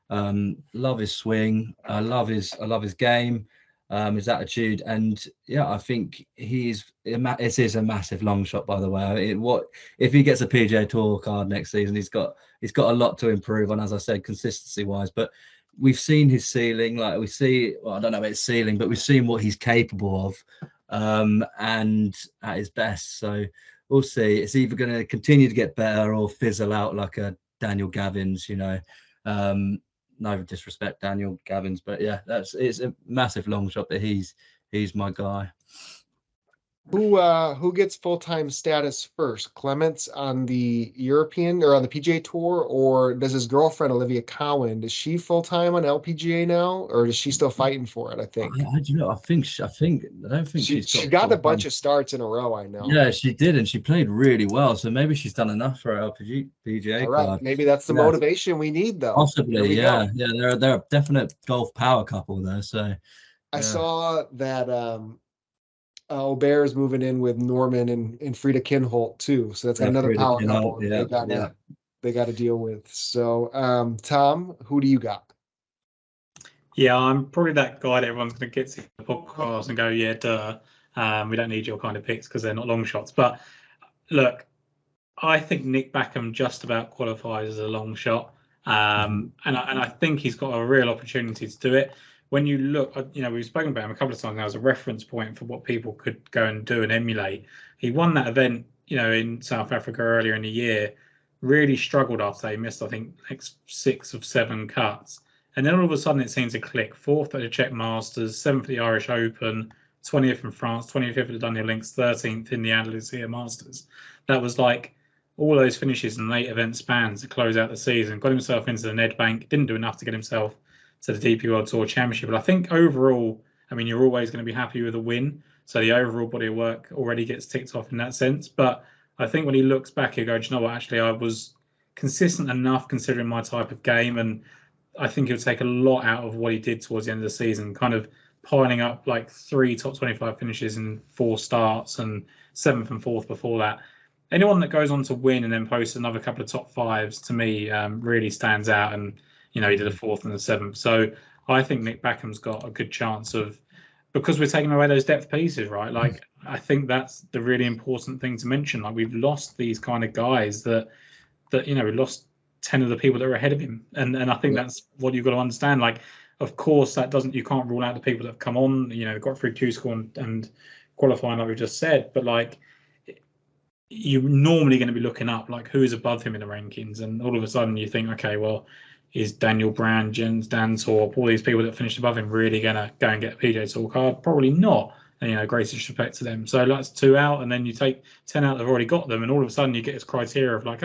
Love his swing. I love his game. His attitude, and yeah, I think it is a massive long shot, by the way. What if he gets a PGA Tour card next season? He's got a lot to improve on, as I said, consistency wise. But we've seen his ceiling. Like, I don't know about his ceiling, but we've seen what he's capable of, and at his best. So we'll see. It's either going to continue to get better or fizzle out like a Daniel Gavins. No disrespect, Daniel Gavins, but yeah, it's a massive long shot that he's my guy. Who gets full-time status first? Clements on the European or on the PGA Tour, or does his girlfriend Olivia Cowan, is she full-time on LPGA now, or is she still fighting for it? I think. I don't think she got a bunch of starts in a row. I know. Yeah, she did, and she played really well. So maybe she's done enough for her LPGA All right, card. maybe that's the motivation we need, though. Possibly, yeah. They're a definite golf power couple there. So I saw that. Aubert is moving in with Norman and Frida Kinholt too, so that's another power couple they got to deal with. So, Tom, who do you got? Yeah, I'm probably that guy that everyone's going to get to the podcast and go, yeah, duh. We don't need your kind of picks because they're not long shots. But look, I think Nick Backham just about qualifies as a long shot, and I think he's got a real opportunity to do it. When you look, we've spoken about him a couple of times now as a reference point for what people could go and do and emulate. He won that event, in South Africa earlier in the year, really struggled after he missed, I think, like 6 of 7 cuts. And then all of a sudden it seems to click. 4th at the Czech Masters, 7th at the Irish Open, 20th in France, 25th at the Dunhill Links, 13th in the Andalusia Masters. That was like all those finishes in 8-event spans to close out the season. Got himself into the Nedbank, didn't do enough to get himself to the DP World Tour Championship. But I think overall, I mean, you're always going to be happy with a win. So the overall body of work already gets ticked off in that sense. But I think when he looks back, he'll go, do you know what, actually, I was consistent enough considering my type of game. And I think he'll take a lot out of what he did towards the end of the season, kind of piling up like 3 top 25 finishes in 4 starts and 7th and 4th before that. Anyone that goes on to win and then posts another couple of top 5s, to me, really stands out. And, you know, he did a 4th and a 7th. So I think Nick Backham's got a good chance of, because we're taking away those depth pieces, right? Like, I think that's the really important thing to mention. Like, we've lost these kind of guys that you know, we lost 10 of the people that are ahead of him. And I think that's what you've got to understand. Like, of course, that doesn't, you can't rule out the people that have come on, you know, got through Q-Score and qualifying, like we just said. But, like, you're normally going to be looking up, like, who's above him in the rankings. And all of a sudden you think, okay, well, is Daniel Brand, Jens Dantorp, all these people that finished above him really going to go and get a PGA Tour card? Probably not. And, you know, greatest respect to them. So that's 2 out, and then you take 10 out that have already got them, and all of a sudden you get this criteria of like,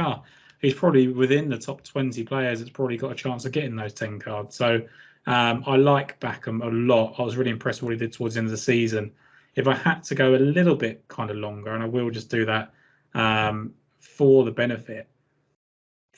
he's probably within the top 20 players that's probably got a chance of getting those 10 cards. So I like Backham a lot. I was really impressed with what he did towards the end of the season. If I had to go a little bit kind of longer, and I will just do that for the benefit,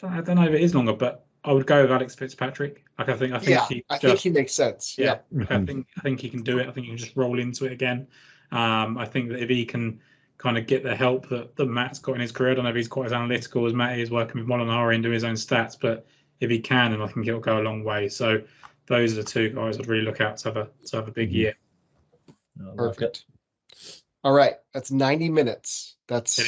I don't know if it is longer, but I would go with Alex Fitzpatrick. Like, I think he makes sense. Yeah. I think he can do it. I think he can just roll into it again. I think that if he can kind of get the help that Matt's got in his career, I don't know if he's quite as analytical as Matt is working with Molinari and doing his own stats, but if he can, then I think he'll go a long way. So those are the 2 guys I'd really look out to have a big year. Perfect. All right, that's 90 minutes. That's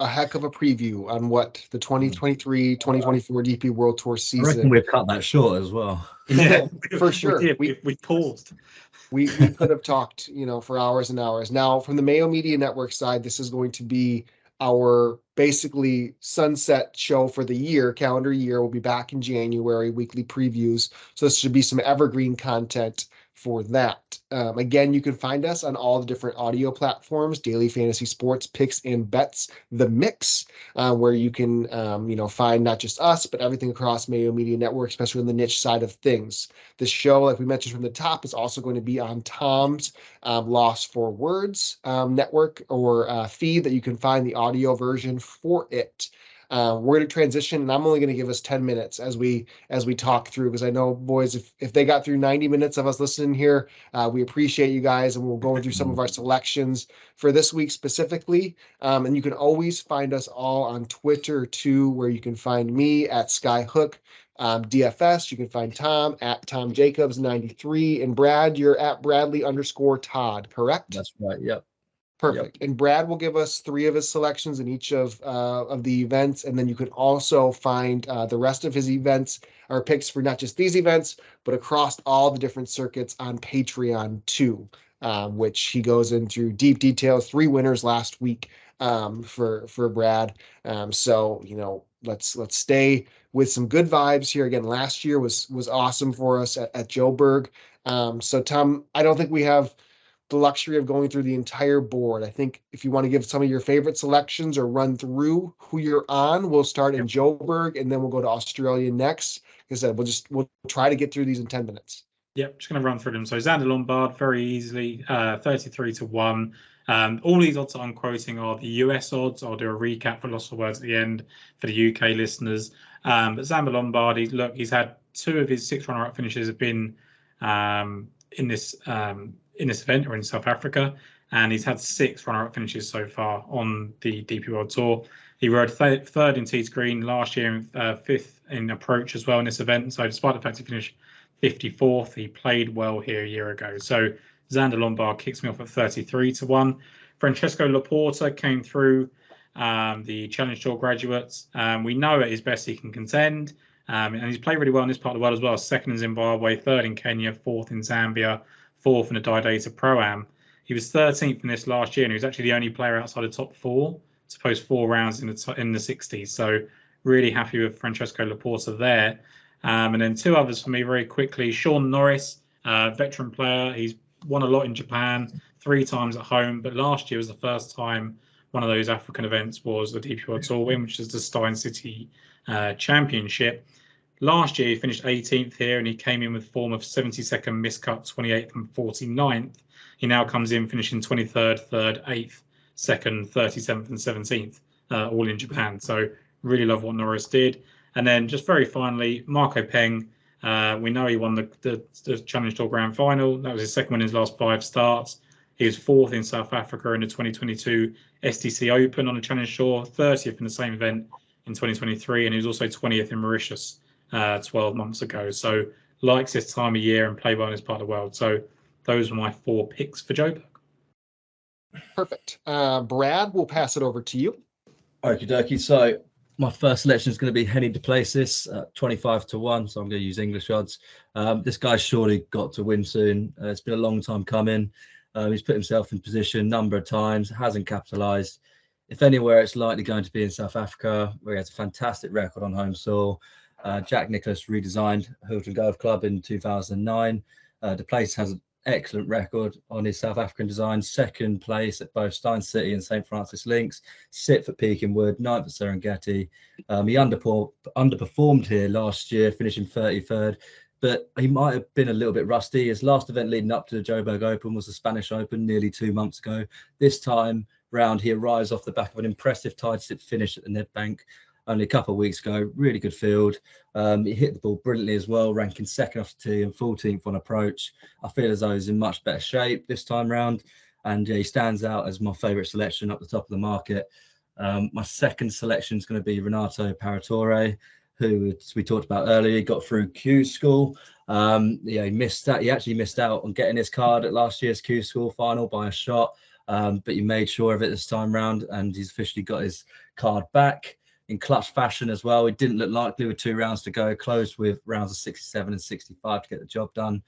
a heck of a preview on what the 2023-2024 DP World Tour season. I reckon we've cut that short as well. Yeah, for sure. We paused. We could have talked, you know, for hours and hours. Now, from the Mayo Media Network side, this is going to be our basically sunset show for the year, calendar year. We'll be back in January, weekly previews. So this should be some evergreen content for that. Again, you can find us on all the different audio platforms, Daily Fantasy Sports, Picks and Bets, The Mix, where you can, you know, find not just us, but everything across Mayo Media Network, especially on the niche side of things. This show, like we mentioned from the top, is also going to be on Tom's Lost for Words network or feed that you can find the audio version for it. We're going to transition, and I'm only going to give us 10 minutes as we talk through, because I know, boys, if they got through 90 minutes of us listening here, we appreciate you guys, and we'll go through some of our selections for this week specifically. And you can always find us all on Twitter too, where you can find me at Skyhook DFS. You can find Tom at Tom Jacobs 93, and Brad, you're at Bradley_Todd, correct? That's right. Yep. Perfect. Yep. And Brad will give us 3 of his selections in each of the events, and then you can also find the rest of his events or picks for not just these events, but across all the different circuits on Patreon too, which he goes into deep details. 3 winners last week for Brad. So, you know, let's stay with some good vibes here. Again, last year was awesome for us at Joberg. So Tom, I don't think we have the luxury of going through the entire board. I think if you want to give some of your favorite selections or run through who you're on, we'll start in Joburg, and then we'll go to Australia next. Like I said, we'll try to get through these in 10 minutes. Yep, just going to run through them. So Xander Lombard, very easily, 33-1. All these odds I'm quoting are the US odds. I'll do a recap for Lost for Words at the end for the UK listeners. But Xander Lombard, he's had 2 of his 6 runner-up finishes have been in this event or in South Africa, and he's had 6 runner-up finishes so far on the DP World Tour. He rode 3rd in Tees Green last year and 5th in Approach as well in this event. So despite the fact he finished 54th, he played well here a year ago. So Xander Lombard kicks me off at 33-1. Francesco Laporta came through the Challenge Tour graduates. We know at his best he can contend, and he's played really well in this part of the world as well. 2nd in Zimbabwe, 3rd in Kenya, 4th in Zambia, 4th in the Didata Pro-Am. He was 13th in this last year, and he was actually the only player outside the top 4 to post 4 rounds in the 60s. So really happy with Francesco Laporta there. And then 2 others for me very quickly. Sean Norris, veteran player. He's won a lot in Japan, 3 times at home. But last year was the first time one of those African events was the DP World Tour win, which is the Stein City Championship. Last year, he finished 18th here, and he came in with form of 72nd, miscut 28th and 49th. He now comes in finishing 23rd, 3rd, 8th, 2nd, 37th and 17th, all in Japan. So really love what Norris did. And then just very finally, Marco Peng. We know he won the Challenge Tour Grand Final. That was his second win in his last 5 starts. He was 4th in South Africa in the 2022 STC Open on the Challenge Tour, 30th in the same event in 2023, and he was also 20th in Mauritius 12 months ago. So likes this time of year and play well in this part of the world. So those were my 4 picks for Joberg. Perfect. Brad, we'll pass it over to you. Okie dokie. So my first selection is going to be Henny Duplessis, 25 to 1. So I'm going to use English odds. This guy's surely got to win soon. It's been a long time coming. He's put himself in position a number of times, hasn't capitalised. If anywhere, it's likely going to be in South Africa, where he has a fantastic record on home soil. Jack Nicklaus redesigned Hilton Golf Club in 2009. Duplessis has an excellent record on his South African design, 2nd place at both Stein City and St. Francis Links, 6th at Pekin Wood, 9th at Serengeti. He underperformed here last year, finishing 33rd, but he might have been a little bit rusty. His last event leading up to the Joburg Open was the Spanish Open nearly 2 months ago. This time round, he arrives off the back of an impressive tied slip finish at the Nedbank only a couple of weeks ago. Really good field. He hit the ball brilliantly as well, ranking 2nd off the tee and 14th on approach. I feel as though he's in much better shape this time round, and he stands out as my favourite selection up the top of the market. My second selection is going to be Renato Paratore, who, as we talked about earlier, he got through Q School. He missed that. He actually missed out on getting his card at last year's Q School final by a shot, but he made sure of it this time round, and he's officially got his card back in clutch fashion as well. It didn't look likely with 2 rounds to go, closed with rounds of 67 and 65 to get the job done.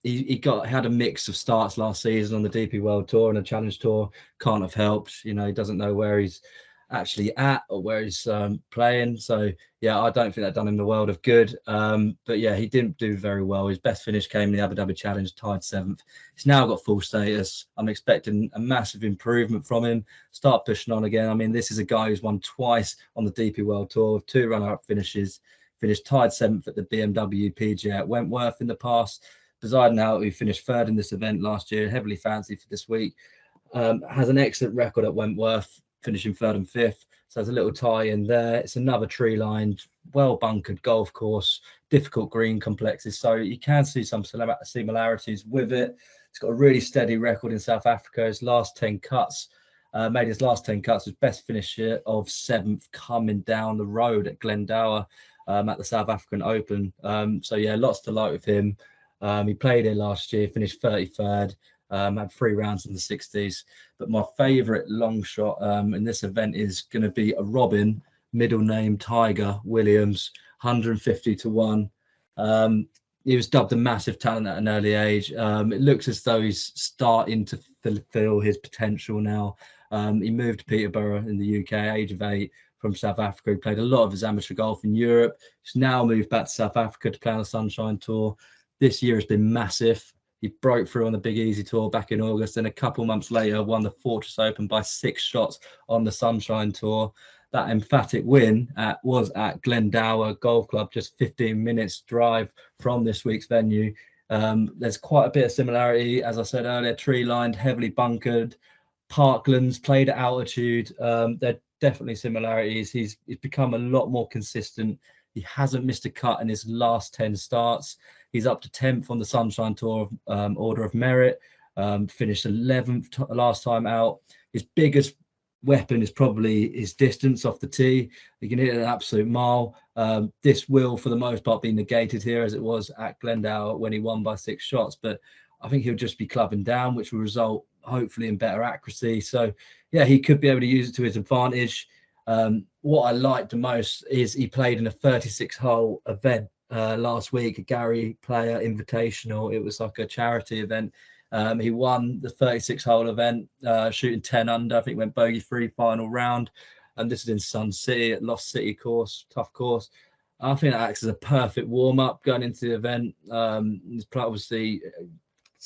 He had a mix of starts last season on the DP World Tour and the Challenge Tour. Can't have helped. He doesn't know where he's actually at or where he's playing. So yeah, I don't think that done him the world of good. But yeah, he didn't do very well. His best finish came in the Abu Dhabi Challenge, tied 7th. He's now got full status. I'm expecting a massive improvement from him. Start pushing on again. I mean, this is a guy who's won twice on the DP World Tour with 2 runner-up finishes. Finished tied 7th at the BMW PGA at Wentworth in the past. Bezuidenhout, who finished 3rd in this event last year, heavily fancied for this week, has an excellent record at Wentworth, finishing 3rd and 5th. So there's a little tie in there. It's another tree-lined, well-bunkered golf course, difficult green complexes. So you can see some similarities with it. It's got a really steady record in South Africa. His last 10 cuts, his best finish of 7th coming down the road at Glendower at the South African Open. So yeah, lots to like with him. He played here last year, finished 33rd. Had 3 rounds in the 60s, but my favourite long shot in this event is going to be a Robin, middle name Tiger Williams, 150 to 1. He was dubbed a massive talent at an early age. It looks as though he's starting to fulfil his potential now. He moved to Peterborough in the UK, age of 8, from South Africa. He played a lot of his amateur golf in Europe. He's now moved back to South Africa to play on the Sunshine Tour. This year has been massive. He broke through on the Big Easy Tour back in August, and a couple months later won the Fortress Open by 6 shots on the Sunshine Tour. That emphatic win was at Glendower Golf Club, just 15 minutes drive from this week's venue. There's quite a bit of similarity, as I said earlier, tree-lined, heavily bunkered, parklands, played at altitude. There are definitely similarities. He's become a lot more consistent. He hasn't missed a cut in his last 10 starts. He's up to 10th on the Sunshine Tour Order of Merit, finished 11th last time out. His biggest weapon is probably his distance off the tee. He can hit an absolute mile. This will, for the most part, be negated here as it was at Glendower when he won by 6 shots. But I think he'll just be clubbing down, which will result hopefully in better accuracy. So, yeah, he could be able to use it to his advantage. What I liked the most is he played in a 36-hole event last week, a Gary Player Invitational. It was like a charity event. He won the 36-hole event, shooting 10 under. I think went bogey-free final round. And this is in Sun City at Lost City course, tough course. I think that acts as a perfect warm-up going into the event. He's obviously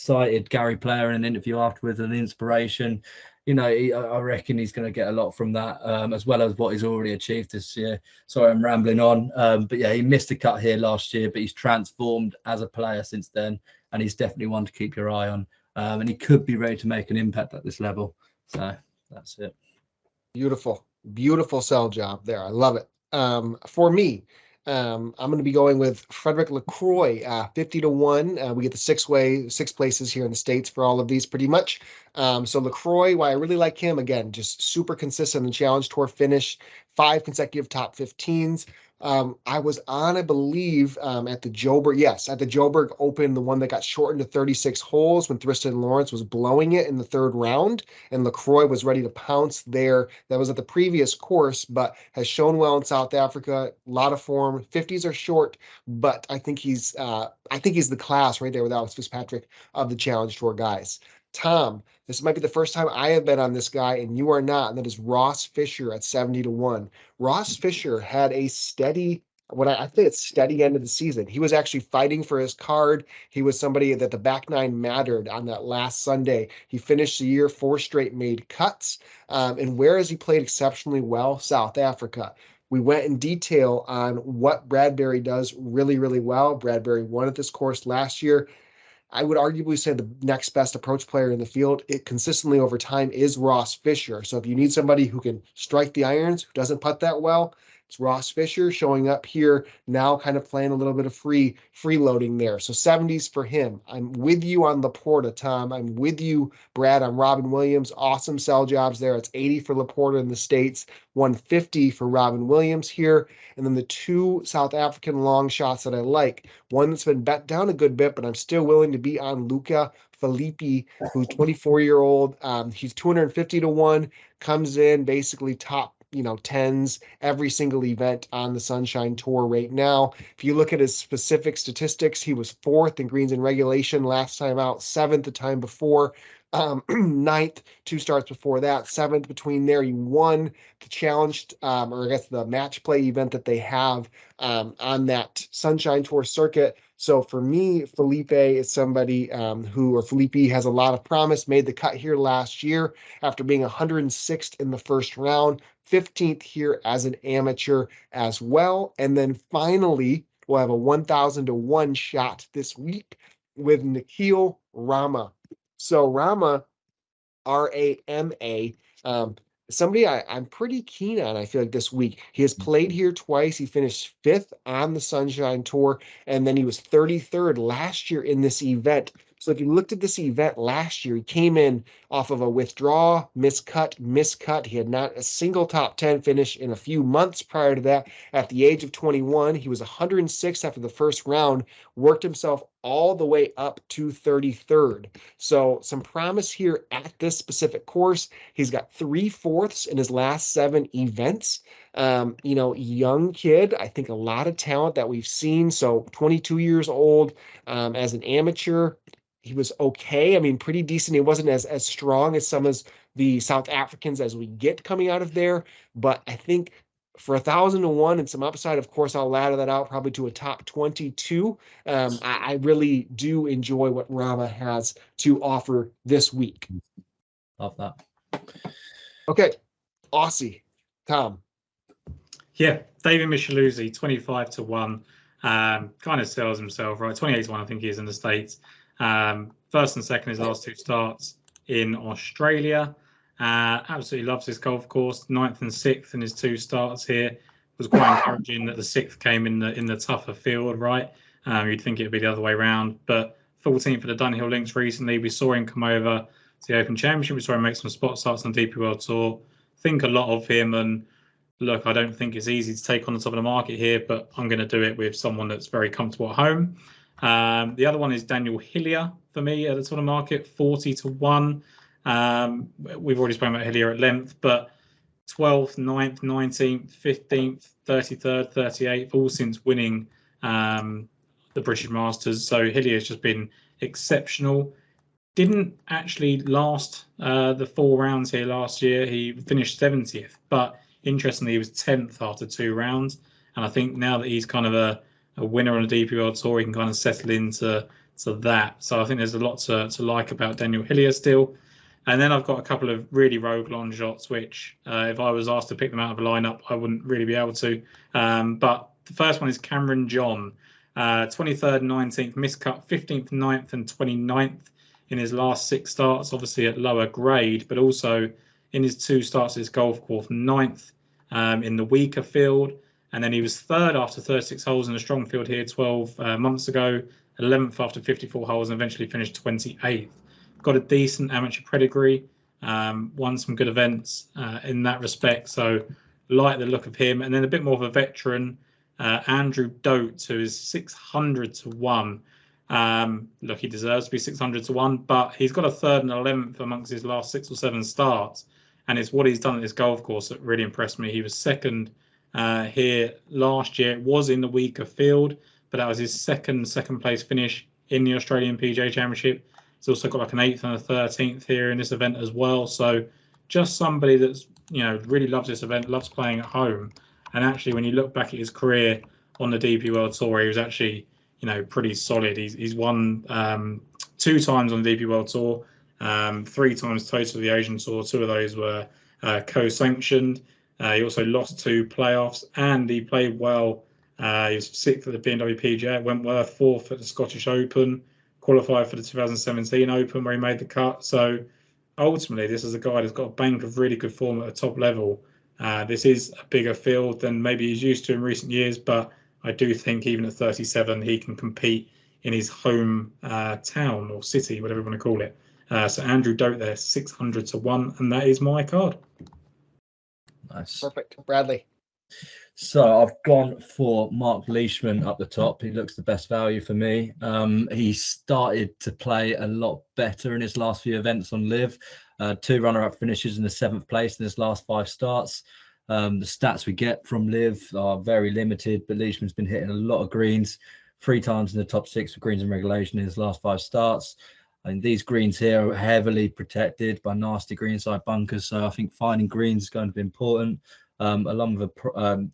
cited Gary Player in an interview afterwards as an inspiration. You know, I reckon he's going to get a lot from that, as well as what he's already achieved this year. Sorry, I'm rambling on. But yeah, he missed a cut here last year, but he's transformed as a player since then. And he's definitely one to keep your eye on. And he could be ready to make an impact at this level. So that's it. Beautiful, beautiful sell job there. I love it. For me, I'm going to be going with Frederick LaCroix, 50-1. We get the six places here in the States for all of these pretty much. So LaCroix, why I really like him, again, just super consistent in Challenge Tour finish, 5 consecutive top 15s. I was on, I believe, at the Joberg Open, the one that got shortened to 36 holes when Thriston Lawrence was blowing it in the 3rd round, and LaCroix was ready to pounce there. That was at the previous course, but has shown well in South Africa. A lot of form. 50s are short, but I think he's the class right there with Alex Fitzpatrick of the Challenge Tour guys. Tom, this might be the first time I have been on this guy, and you are not, and that is Ross Fisher at 70-1. Ross Fisher had a steady, I think it's steady end of the season. He was actually fighting for his card. He was somebody that the back nine mattered on that last Sunday. He finished the year 4 straight made cuts. And where has he played exceptionally well? South Africa. We went in detail on what Bradbury does really, really well. Bradbury won at this course last year. I would arguably say the next best approach player in the field, it consistently over time, is Ross Fisher. So if you need somebody who can strike the irons, who doesn't putt that well, it's Ross Fisher showing up here now, kind of playing a little bit of freeloading there. So 70s for him. I'm with you on Laporta, Tom. I'm with you, Brad, on Robin Williams. Awesome sell jobs there. It's 80 for Laporta in the States, 150 for Robin Williams here. And then the 2 South African long shots that I like. One that's been bet down a good bit, but I'm still willing to be on Luca Filippi, who's 24-year-old. He's 250-1, comes in basically top 10s every single event on the Sunshine Tour right now. If you look at his specific statistics, he was 4th in greens and regulation last time out, 7th the time before, 9th 2 starts before that, 7th between there. He won the challenged, or I guess the match play event that they have on that Sunshine Tour circuit. So for me, Felipe is somebody Felipe has a lot of promise, made the cut here last year after being 106th in the first round, 15th here as an amateur as well. And then finally, we'll have a 1,000-1 shot this week with Nikhil Rama. So Rama, Rama, somebody I'm pretty keen on, I feel like, this week. He has played here twice. He finished 5th on the Sunshine Tour, and then he was 33rd last year in this event. So if you looked at this event last year, he came in off of a withdraw, miscut. He had not a single top 10 finish in a few months prior to that. At the age of 21, he was 106th after the first round, worked himself all the way up to 33rd. So some promise here at this specific course. He's got 3/4 in his last 7 events. Young kid, I think a lot of talent that we've seen. So 22 years old, as an amateur. He was okay. I mean, pretty decent. He wasn't as strong as some of the South Africans as we get coming out of there. But I think for 1,000-1 and some upside, of course, I'll ladder that out probably to a top 22. I really do enjoy what Rama has to offer this week. Love that. Okay. Aussie. Tom. Yeah, David Micheluzzi, 25-1. Kind of sells himself, right? 28-1, I think he is in the States. First and second his last 2 starts in Australia. Absolutely loves this golf course. 9th and 6th in his 2 starts here. It was quite encouraging that the 6th came in the tougher field, right? You'd think it'd be the other way around, but 14th for the Dunhill Links recently. We saw him come over to the Open Championship. We saw him make some spot starts on the DP World Tour. Think a lot of him, and look, I don't think it's easy to take on the top of the market here, but I'm going to do it with someone that's very comfortable at home. The other one is Daniel Hillier for me at the top of the market, 40-1. We've already spoken about Hillier at length, but 12th, 9th, 19th, 15th, 33rd, 38th, all since winning the British Masters. So Hillier's just been exceptional. Didn't actually last the 4 rounds here last year. He finished 70th, but interestingly, he was 10th after 2 rounds. And I think now that he's kind of a winner on the DP World Tour, he can kind of settle into So I think there's a lot to like about Daniel Hillier still. And then I've got a couple of really rogue long shots, which if I was asked to pick them out of a lineup, I wouldn't really be able to. But the first one is Cameron John, 23rd, 19th, miscut, 15th, 9th, and 29th in his last 6 starts, obviously at lower grade, but also in his 2 starts at his golf course, 9th in the weaker field. And then he was 3rd after 36 holes in a strong field here 12 months ago, 11th after 54 holes, and eventually finished 28th. Got a decent amateur pedigree, won some good events in that respect. So like the look of him. And then a bit more of a veteran, Andrew Dote, who is 600 to 1. Look, he deserves to be 600 to 1, but he's got a 3rd and 11th amongst his last 6 or 7 starts. And it's what he's done at this golf course that really impressed me. He was 2nd here last year. It was in the weaker field, but that was his second place finish in the Australian PGA Championship. He's also got like an 8th and a 13th here in this event as well. So just somebody that's, really loves this event, loves playing at home. And actually, when you look back at his career on the DP World Tour, he was actually, pretty solid. He's won 2 times on the DP World Tour, 3 times total of the Asian Tour. 2 of those were co-sanctioned. He also lost 2 playoffs, and he played well. He was 6th at the BMW PGA at Wentworth, 4th at the Scottish Open, qualified for the 2017 Open where he made the cut. So ultimately, this is a guy that's got a bank of really good form at the top level. This is a bigger field than maybe he's used to in recent years, but I do think even at 37, he can compete in his home town or city, whatever you want to call it. So Andrew Dote there, 600 to 1, and that is my card. Nice. Perfect. Bradley. So I've gone for Mark Leishman up the top. He looks the best value for me. He started to play a lot better in his last few events on Live. 2 runner-up finishes in the 7th place in his last 5 starts. The stats we get from Live are very limited, but Leishman's been hitting a lot of greens, 3 times in the top 6 for greens and regulation in his last 5 starts. And these greens here are heavily protected by nasty greenside bunkers, so I think finding greens is going to be important. Along with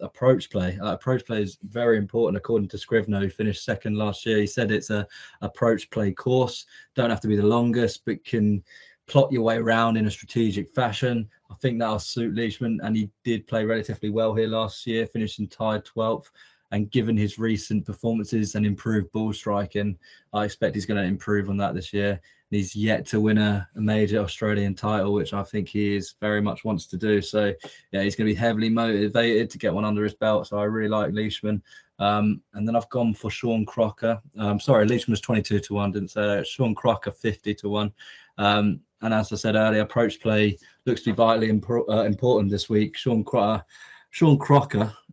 approach play. Approach play is very important, according to Scrivener, who finished 2nd last year. He said it's a approach play course. Don't have to be the longest, but can plot your way around in a strategic fashion. I think that'll suit Leishman, and he did play relatively well here last year, finishing tied 12th. And given his recent performances and improved ball striking, I expect he's going to improve on that this year. He's yet to win a major Australian title, which I think he is very much wants to do. So, yeah, he's going to be heavily motivated to get one under his belt. So I really like Leishman. And then I've gone for Sean Crocker. Leishman was 22 to 1, didn't say that. Sean Crocker, 50 to 1. And as I said earlier, approach play looks to be vitally important this week. Sean Crocker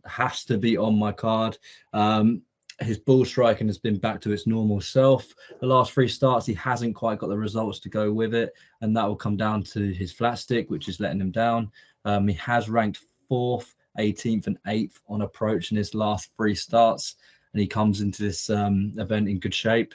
has to be on my card. His ball striking has been back to its normal self. The last 3 starts, he hasn't quite got the results to go with it, and that will come down to his flat stick, which is letting him down. He has ranked 4th, 18th, and 8th on approach in his last 3 starts, and he comes into this event in good shape.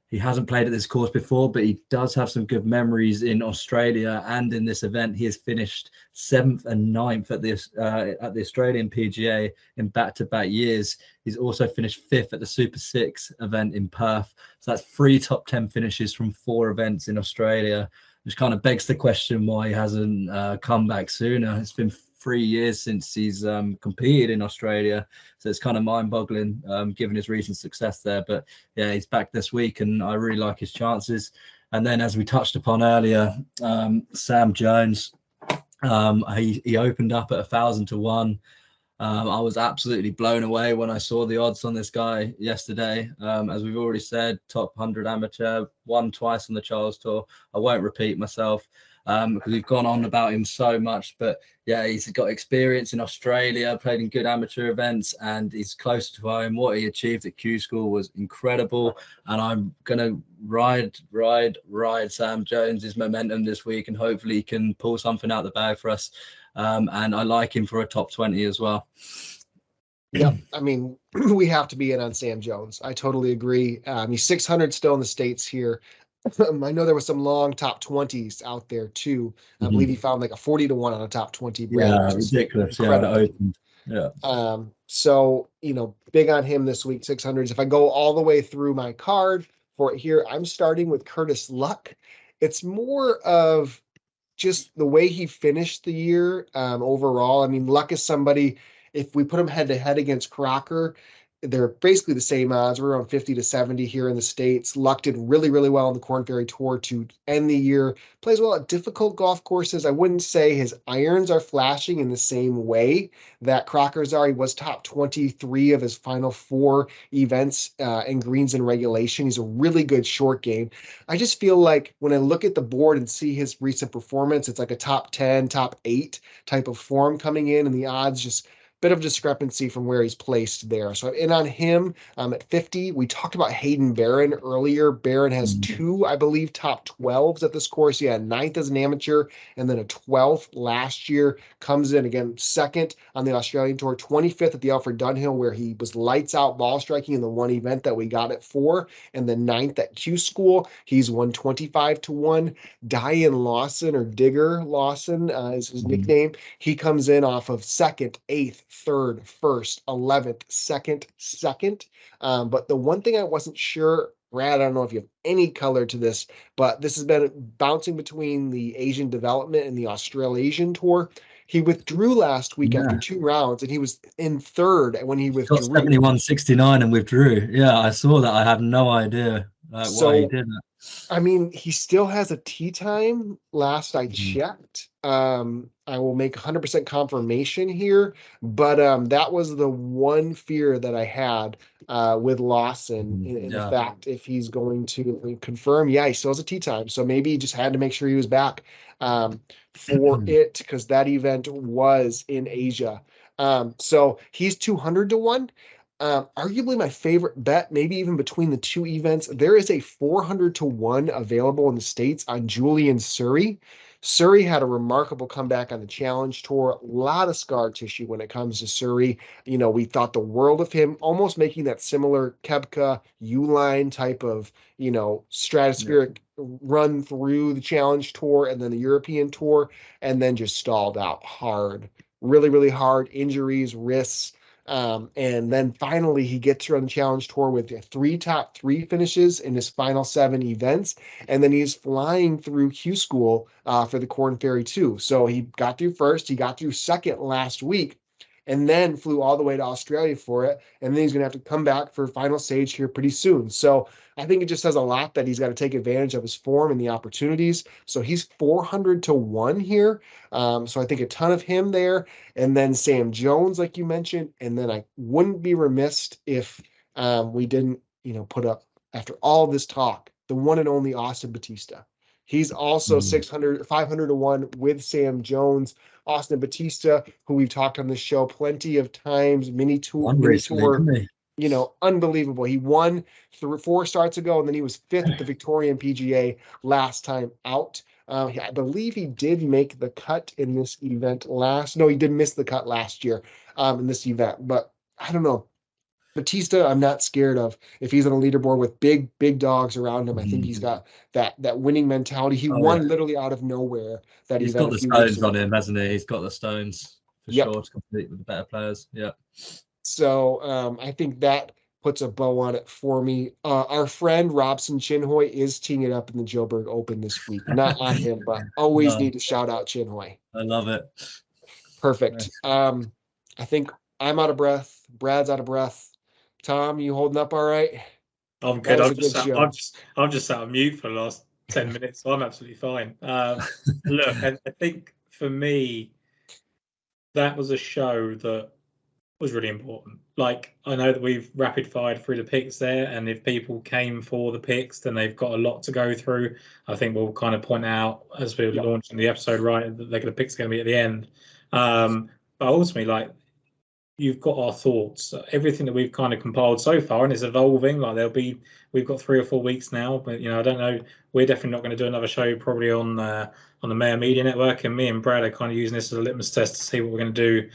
He hasn't played at this course before, but he does have some good memories in Australia and in this event. He has finished 7th and 9th at the Australian PGA in back-to-back years. He's also finished 5th at the Super 6 event in Perth. So that's 3 top 10 finishes from 4 events in Australia, which kind of begs the question why he hasn't come back sooner. It's been 3 years since he's competed in Australia, so it's kind of mind-boggling given his recent success there. But yeah, he's back this week, and I really like his chances. And then, as we touched upon earlier, Sam Jones, he opened up at 1,000 to 1. I was absolutely blown away when I saw the odds on this guy yesterday. As we've already said, top 100 amateur, won twice on the Charles Tour. I won't repeat myself because we've gone on about him so much, but yeah, he's got experience in Australia, played in good amateur events, and he's close to home. What he achieved at Q School was incredible, and I'm gonna ride Sam Jones's momentum this week, and hopefully he can pull something out the bag for us. And I like him for a top 20 as well. Yeah, I mean, we have to be in on Sam Jones. I totally agree. He's 600 still in the States here. I know there was some long top 20s out there too. I believe he found like a 40 to 1 on a top 20. Yeah, ridiculous. Yeah, that opened. Yeah. So, big on him this week, 600s. If I go all the way through my card, for it here. I'm starting with Curtis Luck. It's more of just the way he finished the year overall. I mean, Luck is somebody, if we put him head to head against Crocker, they're basically the same odds. We're around 50 to 70 here in the States. Luck did really, really well on the Corn Ferry Tour to end the year. Plays well at difficult golf courses. I wouldn't say his irons are flashing in the same way that Crocker's are. He was top 23 of his final 4 events in greens and regulation. He's a really good short game. I just feel like when I look at the board and see his recent performance, it's like a top 10, top 8 type of form coming in, and the odds just bit of discrepancy from where he's placed there. So I'm in on him at 50. We talked about Hayden Barron earlier. Barron has 2, I believe, top 12s at this course. He had 9th as an amateur and then a 12th last year. Comes in again second on the Australian Tour, 25th at the Alfred Dunhill, where he was lights out ball striking in the one event that we got it for, and then 9th at Q School. He's won 25 to 1. Diane Lawson, or Digger Lawson is his nickname. He comes in off of 2nd, 8th, 3rd, 1st, 11th, 2nd. But the one thing I wasn't sure, Brad, I don't know if you have any color to this, but this has been bouncing between the Asian Development and the Australasian Tour. He withdrew last week after 2 rounds, and he was in 3rd when he withdrew. Got 71.69 and withdrew. Yeah, I saw that. I have no idea why he did that. I mean, he still has a tee time. Last I checked. I will make 100% confirmation here, but that was the one fear that I had with Lawson in the fact if he's going to confirm. Yeah, he still has a tee time, so maybe he just had to make sure he was back for it, because that event was in Asia. So he's 200 to 1. Arguably my favorite bet, maybe even between the 2 events. There is a 400 to 1 available in the States on Julian Surrey. Surrey had a remarkable comeback on the Challenge Tour. A lot of scar tissue when it comes to Surrey. You know, we thought the world of him, almost making that similar Koepka Uline type of, you know, stratospheric run through the Challenge Tour and then the European Tour, and then just stalled out hard. Really, really hard. Injuries, risks. And then finally he gets through on the Challenge Tour with 3 top 3 finishes in his final 7 events, and then he's flying through Q School for the Corn Ferry too. So he got through first, he got through second last week, and then flew all the way to Australia for it, and then he's gonna have to come back for final stage here pretty soon. So I think it just says a lot that he's got to take advantage of his form and the opportunities. So he's 400 to 1 here. So I think a ton of him there. And then Sam Jones, like you mentioned. And then I wouldn't be remiss if we didn't, you know, put up, after all this talk, the one and only Austin Batista. He's also 500 to 1 with Sam Jones. Austin Batista, who we've talked on this show plenty of times, mini tour, you know, unbelievable. He won 4 starts ago, and then he was 5th at the Victorian PGA last time out. I believe he did make the cut in this event no, he did miss the cut last year in this event. But I don't know. Batista, I'm not scared of. If he's on a leaderboard with big dogs around him, I think he's got that winning mentality. He won literally out of nowhere that he's event. He's got the stones on him, hasn't he? He's got the stones for sure to compete with the better players. Yeah. So I think that puts a bow on it for me. Our friend Robson Chinhoy is teeing it up in the Joberg Open this week. Not on him, but always need to shout out Chinhoy. I love it. Perfect. I think I'm out of breath. Brad's out of breath. Tom, you holding up all right? I'm good. I'm just sat on mute for the last 10 minutes, so I'm absolutely fine. Look, I think for me, that was a show that was really important. Like, I know that we've rapid fired through the picks there, and if people came for the picks, then they've got a lot to go through. I think we'll kind of point out as we're launching the episode, right, that the picks are going to be at the end. But ultimately, like, you've got our thoughts, everything that we've kind of compiled so far, and it's evolving. Like, we've got 3 or 4 weeks now, but you know, I don't know. We're definitely not going to do another show probably on the Mayo Media Network, and me and Brad are kind of using this as a litmus test to see what we're going to do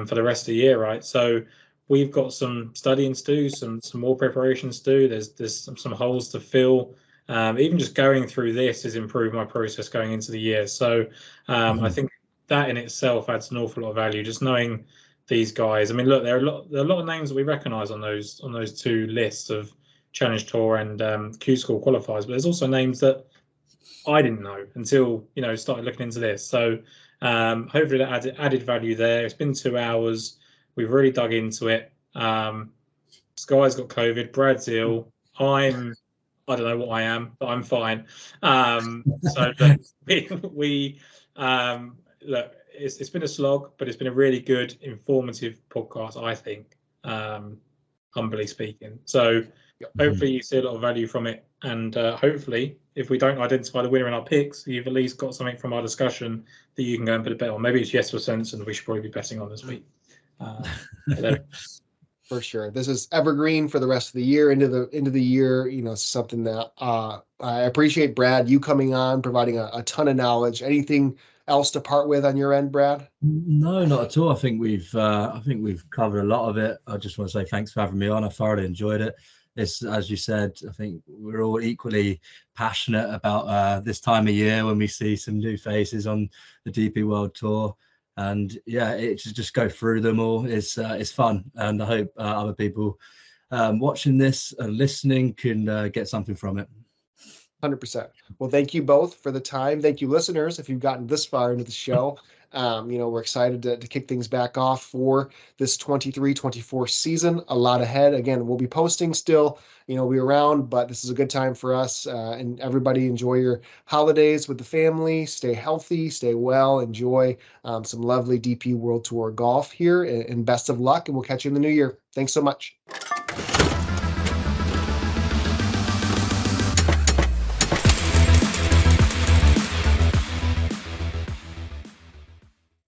for the rest of the year, right? So we've got some studying to do, some more preparations to do. There's some holes to fill. Even just going through this has improved my process going into the year. So I think that in itself adds an awful lot of value. Just knowing these guys. I mean, look, there are a lot of names that we recognise on those 2 lists of Challenge Tour and Q School qualifiers, but there's also names that I didn't know until started looking into this. So hopefully that added value there. It's been 2 hours. We've really dug into it. Sky's got COVID. Brad's ill. I don't know what I am, but I'm fine. So we look, it's been a slog, but it's been a really good, informative podcast, I think, humbly speaking. So hopefully you see a lot of value from it, and hopefully, if we don't identify the winner in our picks, you've at least got something from our discussion that you can go and put a bet on. Maybe it's Yes or Sense, and we should probably be betting on this week. For sure, this is evergreen for the rest of the year. Into the year, something that I appreciate, Brad, you coming on, providing a ton of knowledge. Anything else to part with on your end, Brad? No, not at all. I think we've covered a lot of it. I just want to say thanks for having me on. I thoroughly enjoyed it. It's, as you said, I think we're all equally passionate about this time of year when we see some new faces on the DP World Tour. And yeah, it's just go through them all. It's fun, and I hope other people watching this and listening can get something from it. 100%. Well, thank you both for the time. Thank you, listeners, if you've gotten this far into the show. We're excited to kick things back off for this 23-24 season. A lot ahead. Again, we'll be posting still, be around, but this is a good time for us. And everybody enjoy your holidays with the family. Stay healthy, stay well, enjoy some lovely DP World Tour golf here, and best of luck. And we'll catch you in the new year. Thanks so much.